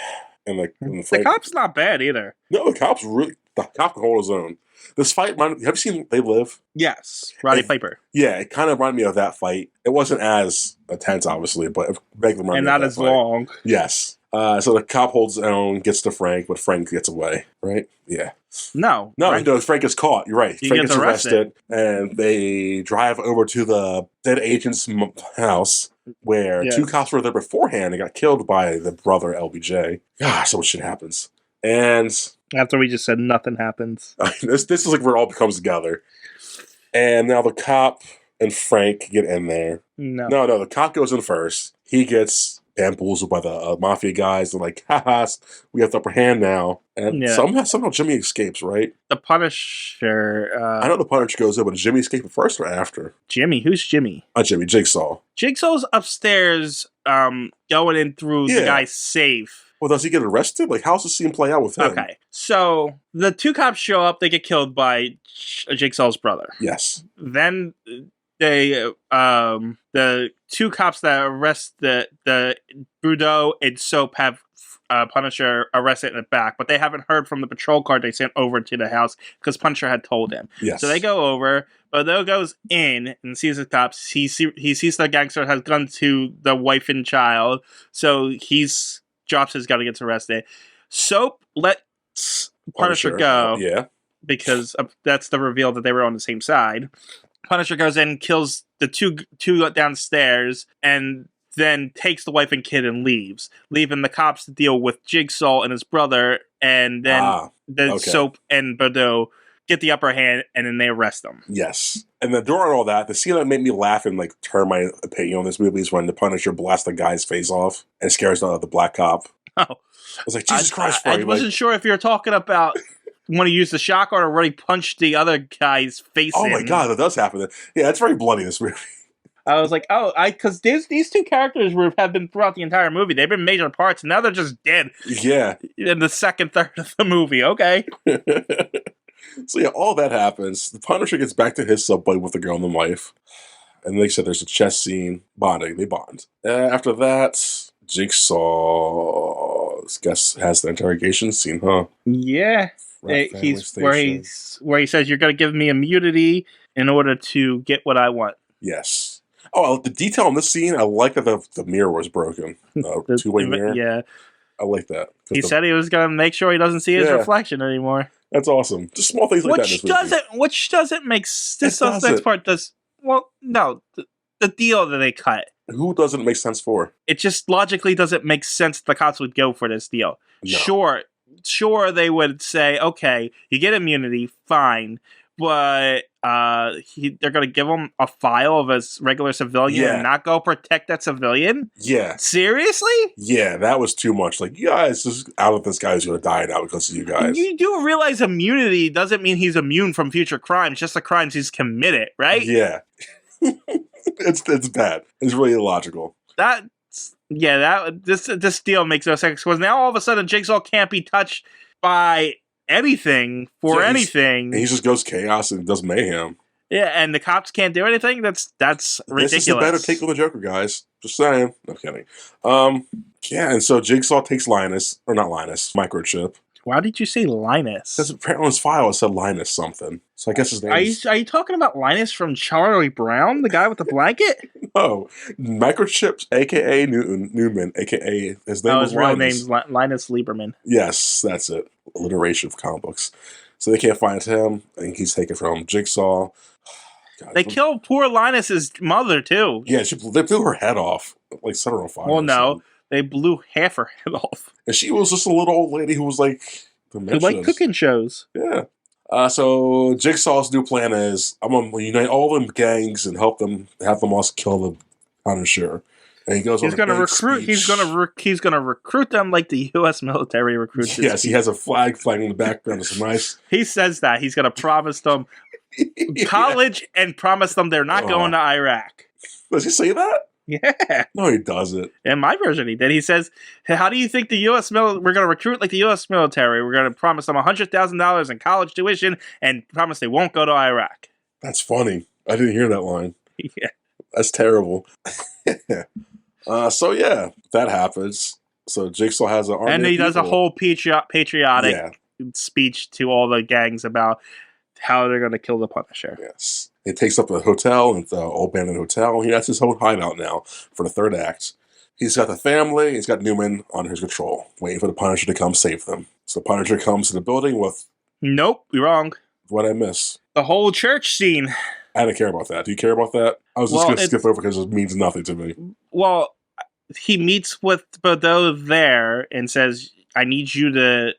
A: and
B: the cop's not bad either.
A: No, the cop can hold his own. This fight, have you seen They Live?
B: Yes, Roddy Piper.
A: Yeah, it kind of reminded me of that fight. It wasn't as intense, obviously, but it reminded me
B: and not as long.
A: Yes. So the cop holds his own, gets to Frank, but Frank gets away, right? Yeah.
B: No,
A: Frank is caught. You're right. Frank gets arrested, and they drive over to the dead agent's house. where
B: Yes.
A: 2 cops were there beforehand and got killed by the brother LBJ. Gosh, so much shit happens. And
B: After we just said nothing happens.
A: this is like where it all comes together. And now the cop and Frank get in there.
B: No.
A: No, the cop goes in first. He gets bamboozled by the mafia guys. They're like, haha, we have the upper hand now. And
B: Yeah.
A: somehow Jimmy escapes, right?
B: The Punisher.
A: I know the Punisher goes in, but does Jimmy escape first or after?
B: Jimmy. Who's Jimmy?
A: Jimmy, Jigsaw.
B: Jigsaw's upstairs going in through
A: Yeah.
B: the guy's safe.
A: Well, does he get arrested? Like, how's the scene play out with him?
B: Okay. So the 2 cops show up. They get killed by Jigsaw's brother.
A: Yes.
B: Then they the 2 cops that arrest the Brudeau and Soap have Punisher arrested in the back, but they haven't heard from the patrol car they sent over to the house because Punisher had told him.
A: Yes.
B: So they go over. Brudeau goes in and sees the cops. He sees the gangster has gun to the wife and child, so he's drops his gun and gets arrested. Soap lets Punisher go.
A: Yeah.
B: Because that's the reveal that they were on the same side. Punisher goes in, kills the two downstairs, and then takes the wife and kid and leaves, leaving the cops to deal with Jigsaw and his brother, and then
A: okay.
B: Soap and Bordeaux get the upper hand, and then they arrest them.
A: Yes. And then during all that, the scene that made me laugh and like turn my opinion on this movie is when the Punisher blasts the guy's face off and scares the black cop.
B: Oh.
A: I was like, Jesus Christ,
B: I
A: Frank.
B: wasn't sure if you were talking about when he used the shotgun or when he punched the other guy's face
A: Oh
B: in.
A: my God, that does happen. Yeah, it's very bloody, this movie.
B: I was like, because these 2 characters have been throughout the entire movie. They've been major parts. Now they're just dead
A: Yeah.
B: in the second third of the movie. Okay.
A: So yeah, all that happens. The Punisher gets back to his subway with the girl and the wife. And like I said, there's a chess scene. Bonding. They bond. After that, Jigsaw, I guess, has the interrogation scene, huh?
B: Yeah.
A: Rat Family
B: Where
A: Station.
B: he says you're going to give me immunity in order to get what I want.
A: Yes. Oh, the detail in this scene, I like that the mirror was broken.
B: The
A: Two-way mirror.
B: Yeah.
A: I like that.
B: He said he was going to make sure he doesn't see his
A: Yeah.
B: reflection anymore.
A: That's awesome. Just small things like that in this movie.
B: Which doesn't make this next part does. Well, no, the deal that they cut.
A: Who doesn't make sense for?
B: It just logically doesn't make sense the cops would go for this deal.
A: No.
B: Sure, they would say, okay, you get immunity, fine, but they're going to give him a file of a regular civilian and not go protect that civilian?
A: Yeah.
B: Seriously?
A: Yeah, that was too much. Like, you guys, just out of this guy's going to die now because of you guys.
B: You do realize immunity doesn't mean he's immune from future crimes, just the crimes he's committed, right?
A: Yeah. It's bad. It's really illogical.
B: This deal makes no sense because now all of a sudden Jigsaw can't be touched by anything for anything.
A: And he just goes chaos and does mayhem.
B: Yeah, and the cops can't do anything. That's ridiculous.
A: This is the better take on the Joker, guys. Just saying. No kidding. Yeah, and so Jigsaw takes Microchip.
B: Why did you say Linus?
A: Because apparently on his file it said Linus something. So I guess his name is...
B: Are you talking about Linus from Charlie Brown, the guy with the blanket?
A: No. Microchip, a.k.a. Newman, a.k.a. his name was
B: his real
A: Linus.
B: name's Linus Lieberman.
A: Yes, that's it. Alliteration of comic books. So they can't find him, and he's taken from Jigsaw. God,
B: they killed poor Linus's mother, too.
A: Yeah, they blew her head off. Like, set her on fire.
B: Well, no. They blew half her head off.
A: And she was just a little old lady who was like...
B: Who like cooking shows.
A: Yeah. So Jigsaw's new plan is, I'm going to unite all them gangs and help them, have them also kill the Punisher. And he goes
B: he's going to recruit. He's going to recruit them like the U.S. military recruits.
A: Yes, he has a flag in the background. It's nice.
B: He says that he's going to promise them college and promise them they're not going to Iraq.
A: Does he say that?
B: Yeah.
A: No, he doesn't.
B: In my version, he did. He says, "How do you think the U.S. we're going to recruit like the U.S. military? We're going to promise them $100,000 in college tuition and promise they won't go to Iraq."
A: That's funny. I didn't hear that line.
B: Yeah,
A: that's terrible. So yeah, that happens. So Jigsaw has an army,
B: and he does a whole patriotic speech to all the gangs about how they're going to kill the Punisher.
A: Yes. It takes up a hotel, and the old abandoned hotel. That's his whole hideout now for the third act. He's got the family. He's got Newman under his control, waiting for the Punisher to come save them. So the Punisher comes to the building with...
B: Nope, you're wrong.
A: What'd I miss?
B: The whole church scene.
A: I didn't care about that. Do you care about that? I was just going to skip over because it means nothing to me.
B: well, he meets with Bordeaux there and says, "I need you to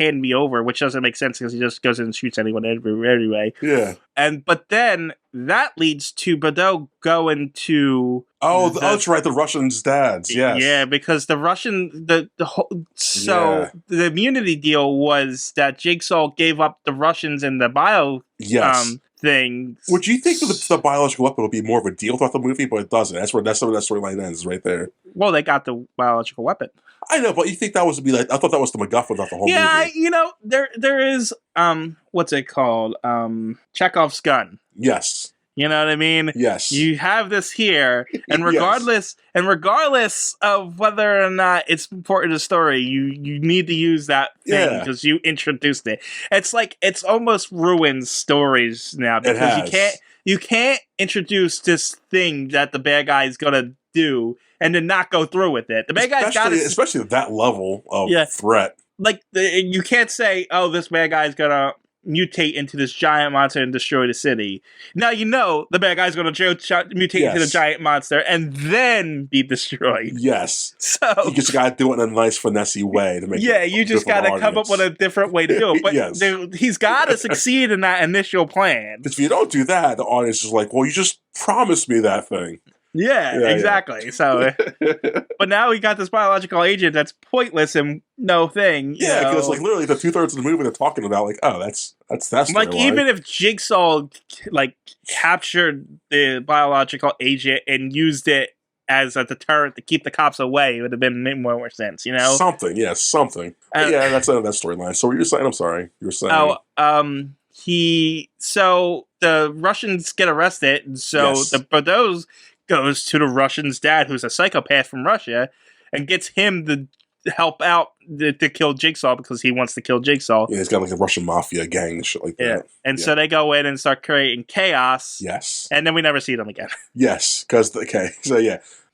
B: hand me over," which doesn't make sense because he just goes in and shoots anyone anyway.
A: Yeah.
B: But then that leads to Bordeaux going to
A: That's right. The Russians' dads. Yes.
B: yeah, because the the immunity deal was that Jigsaw gave up the Russians and the bio
A: Yes.
B: thing.
A: Would you think that the biological weapon would be more of a deal throughout the movie, but it doesn't. That's where that storyline ends, right there.
B: Well, they got the biological weapon.
A: I know, but you think that was to be like? I thought that was the MacGuffin of the whole movie.
B: There is what's it called? Chekhov's gun.
A: Yes.
B: You know what I mean?
A: Yes.
B: You have this here, and regardless of whether or not it's important to the story, you need to use that thing because you introduced it. It's like it's almost ruins stories now because you can't introduce this thing that the bad guy is gonna do and then not go through with it. The bad guy's got
A: especially at that level of threat.
B: Like you can't say, "Oh, this bad guy's gonna mutate into this giant monster and destroy the city." Now the bad guy's going to mutate into the giant monster and then be destroyed.
A: Yes.
B: So
A: you just got to do it in a nice finessey way to make.
B: Yeah, you just got to come up with a different way to do it. But he's got to succeed in that initial plan.
A: If you don't do that, the audience is like, "Well, you just promised me that thing."
B: Yeah, exactly. So, but now we got this biological agent that's pointless and no thing.
A: Yeah, because like literally the 2/3 of the movie they're talking about, like, oh, that's
B: like even if Jigsaw like captured the biological agent and used it as a deterrent to keep the cops away, it would have been more sense,
A: Something. Yeah, that's the end of that storyline. So what you're saying? I'm sorry, you were saying.
B: So the Russians get arrested, and so the Bordeaux goes to the Russian's dad, who's a psychopath from Russia, and gets him to help out to kill Jigsaw because he wants to kill Jigsaw.
A: Yeah, he's got like a Russian mafia gang and shit like that.
B: And so they go in and start creating chaos.
A: Yes.
B: And then we never see them again.
A: Yes, because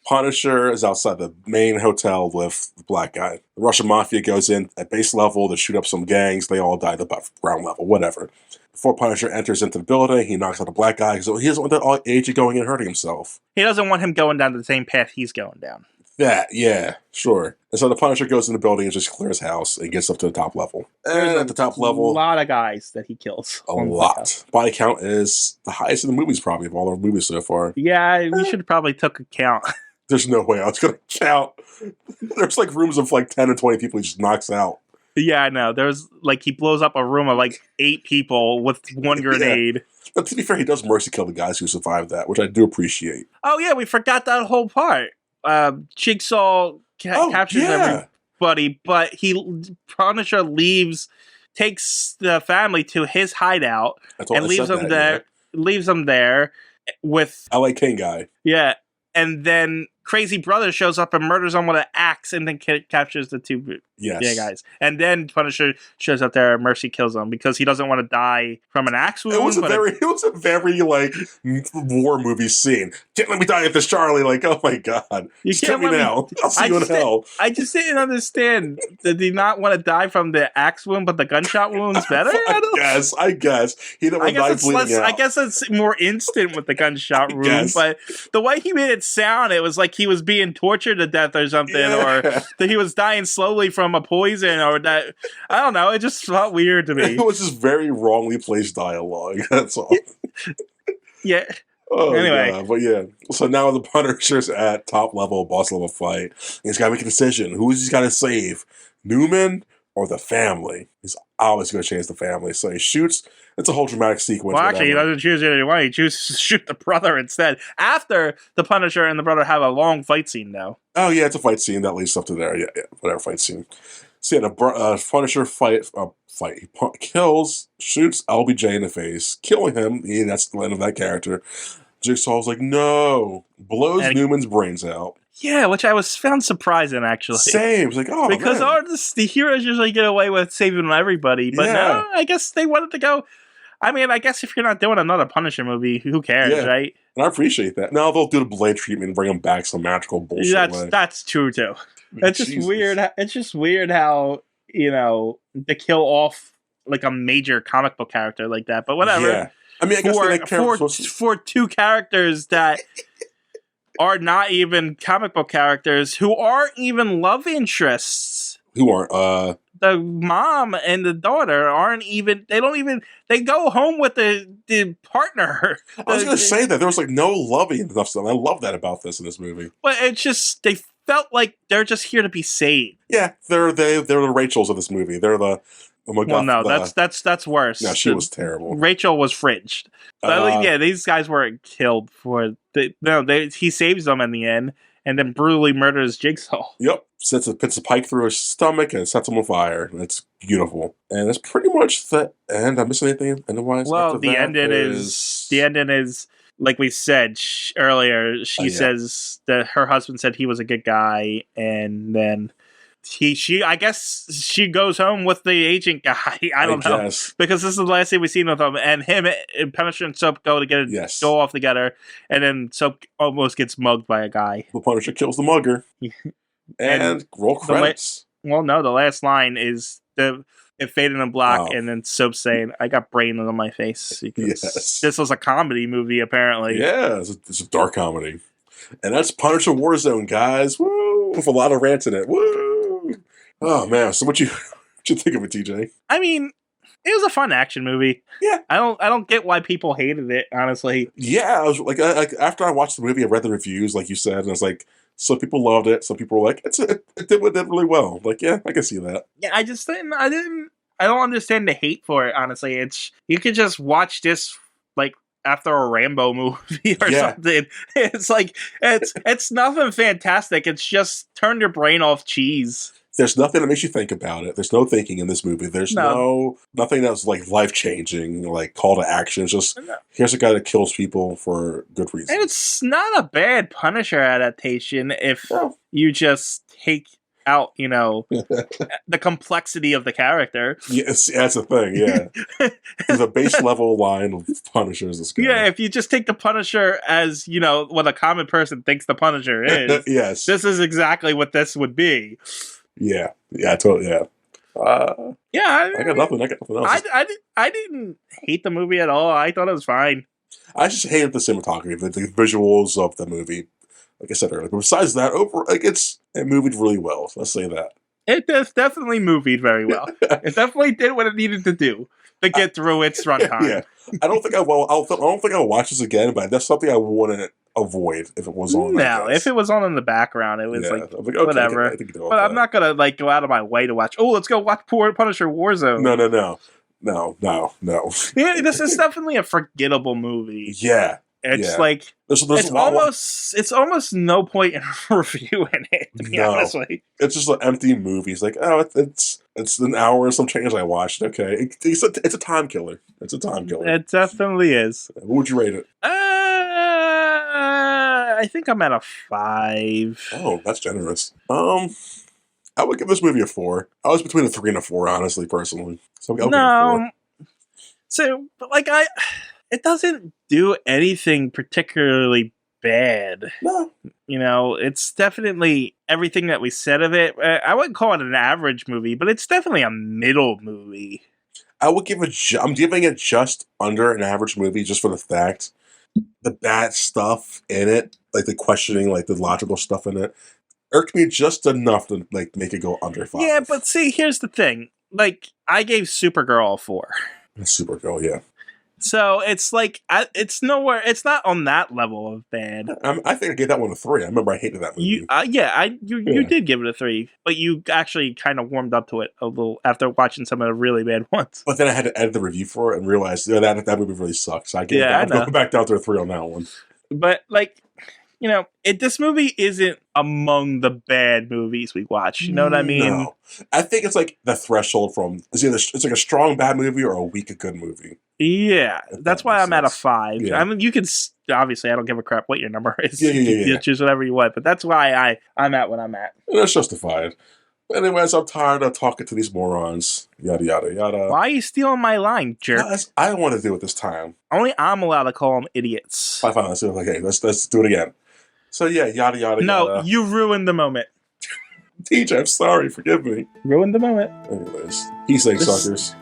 A: Punisher is outside the main hotel with the black guy. The Russian mafia goes in at base level to shoot up some gangs. They all die at the ground level, whatever. Before Punisher enters into the building, he knocks out the black guy because he doesn't want that agent going and hurting himself.
B: He doesn't want him going down the same path he's going down.
A: Yeah, sure. And so the Punisher goes in the building and just clears house and gets up to the top level. And at the top level,
B: a lot of guys that he kills.
A: A lot. Body count is the highest in the movies, probably, of all the movies so far.
B: Yeah, we should probably took a count.
A: There's no way I was going to count. There's like rooms of like 10 or 20 people he just knocks out.
B: Yeah, I know. There's like he blows up a room of like 8 people with one grenade.
A: But to be fair, he does mercy kill the guys who survived that, which I do appreciate.
B: Oh yeah, we forgot that whole part. Jigsaw captures everybody, but Punisher takes the family to his hideout and leaves them there. Leaves them there with
A: LA King guy.
B: Yeah, and then Crazy Brother shows up and murders them with an axe, and then captures the 2 guys. And then Punisher shows up there and mercy kills them because he doesn't want to die from an axe wound.
A: It was a very like war movie scene. Can't let me die at this, Charlie. Like, oh my god,
B: you
A: just kill me now. I'll see you in hell.
B: I just didn't understand. Did he not want to die from the axe wound, but the gunshot wound's better?
A: I guess he didn't want to die bleeding out.
B: I guess it's more instant with the gunshot wound, but the way he made it sound, it was like he was being tortured to death or something, or that he was dying slowly from a poison, or that I don't know. It just felt weird to me.
A: It was just very wrongly placed dialogue. That's all.
B: Yeah.
A: Oh,
B: anyway,
A: God. But yeah. So now the Punisher's at top level, boss level fight. He's got to make a decision. Who's he got to save? Newman or the family? He's always going to change the family. So he shoots. It's a whole dramatic sequence.
B: Well, actually, he doesn't choose anyone. He chooses to shoot the brother instead. After the Punisher and the brother have a long fight scene, though.
A: Oh, yeah, it's a fight scene that leads up to there. Yeah, whatever fight scene. So yeah, the Punisher fight. He shoots LBJ in the face, killing him. Yeah, that's the end of that character. Jigsaw's like, no. Blows Newman's brains out.
B: Yeah, which I found surprising, actually.
A: Same. It's like, oh,
B: because the heroes usually get away with saving everybody, but no, I guess they wanted to go. I mean, I guess if you're not doing another Punisher movie, who cares, right?
A: And I appreciate that. Now they'll do the Blade treatment and bring him back some magical bullshit.
B: That's true too. It's just weird. It's just weird how they kill off like a major comic book character like that. But whatever.
A: Yeah. I mean, I guess
B: for 2 characters that are not even comic book characters, who aren't even love interests.
A: Who aren't?
B: The mom and the daughter aren't even. They don't even. They go home with the partner.
A: I was gonna say that there was like no loving enough stuff. I love that about this in this movie.
B: But it's just they felt like they're just here to be saved.
A: Yeah, they're the Rachels of this movie. They're the
B: Well, no, that's worse.
A: No, she was terrible.
B: Rachel was fringed. Yeah, these guys weren't killed for. He saves them in the end, and then brutally murders Jigsaw.
A: Yep, puts a pike through his stomach and sets him on fire. And it's beautiful, and that's pretty much the end. I'm missing anything ending-wise?
B: Well, the ending is like we said earlier. She says that her husband said he was a good guy, and then I guess she goes home with the agent guy. I don't know, because this is the last thing we've seen of him, and him and Punisher and Soap go off together, and then Soap almost gets mugged by a guy.
A: The Punisher kills the mugger, and roll credits.
B: The last line is it faded in black, and then Soap saying, "I got brain on my face." Yes. This was a comedy movie, apparently.
A: Yeah, it's a dark comedy, and that's Punisher Warzone, guys. Woo! With a lot of rants in it. Woo! Oh man, so what you think of it, TJ?
B: I mean, it was a fun action movie.
A: Yeah,
B: I don't get why people hated it, honestly.
A: Yeah, I was like after I watched the movie, I read the reviews, like you said, and I was like, some people loved it, some people were like, it did really well. Like, yeah, I can see that.
B: Yeah, I don't understand the hate for it. Honestly, you could just watch this like after a Rambo movie or something. It's like it's nothing fantastic. It's just turn your brain off cheese.
A: There's nothing that makes you think about it. There's no thinking in this movie. There's nothing that's like life changing, like call to action. It's just here's a guy that kills people for good reason.
B: And it's not a bad Punisher adaptation if you just take out, the complexity of the character.
A: Yes, that's the thing. Yeah, the base level line of Punisher is this guy.
B: Yeah, if you just take the Punisher as what a common person thinks the Punisher is.
A: Yes,
B: this is exactly what this would be.
A: Yeah, totally. Yeah, I got nothing else.
B: I didn't hate the movie at all. I thought it was fine.
A: I just hated the cinematography, the visuals of the movie. Like I said earlier, but besides that, it moved really well. Let's say that
B: it definitely moved very well. It definitely did what it needed to do to get through its runtime.
A: Yeah, I don't think I'll watch this again, but that's something I wouldn't avoid if it was on.
B: No, if it was on in the background, it was okay, whatever. But I'm not gonna go out of my way to watch. Oh, let's go watch Punisher Warzone.
A: No.
B: Yeah, this is definitely a forgettable movie.
A: Yeah.
B: It's like it's almost no point in reviewing it. To be honest with you.
A: It's just an empty movie. It's like, it's an hour and some change I watched. Okay, it's a time killer. It's a time killer.
B: It definitely is.
A: What would you rate it?
B: I think I'm at a 5.
A: Oh, that's generous. I would give this movie a 4. I was between a 3 and a 4, honestly, personally. So I'll give it a 4.
B: So, but it doesn't do anything particularly bad.
A: No.
B: It's definitely everything that we said of it. I wouldn't call it an average movie, but it's definitely a middle movie.
A: I'm giving it just under an average movie, just for the fact the bad stuff in it, like the questioning, like the logical stuff in it, irked me just enough to make it go under 5.
B: Yeah, but see, here's the thing. I gave Supergirl a 4.
A: Supergirl, yeah.
B: So it's it's nowhere. It's not on that level of bad.
A: I think I gave that one a 3. I remember I hated that movie.
B: You did give it a 3, but you actually kind of warmed up to it a little after watching some of the really bad ones.
A: But then I had to edit the review for it and realized that movie really sucks. So I gave it go back down to a 3 on that one.
B: But this movie isn't among the bad movies we watch. You know what I mean?
A: No. I think it's like the threshold from it's like a strong bad movie or a weak good movie.
B: Yeah, that's why I'm at a 5. Yeah. I mean, you can obviously I don't give a crap what your number is.
A: Yeah.
B: You choose whatever you want, but that's why I'm at what I'm at.
A: And that's justified. But anyways, I'm tired of talking to these morons. Yada yada yada.
B: Why are you stealing my line, jerk?
A: I don't want to do it this time.
B: Only I'm allowed to call them idiots.
A: I found it. Okay, let's do it again. So yeah, yada yada.
B: No, you ruined the moment.
A: TJ, I'm sorry. Forgive me.
B: Ruined the moment.
A: Anyways, peace, egg suckers.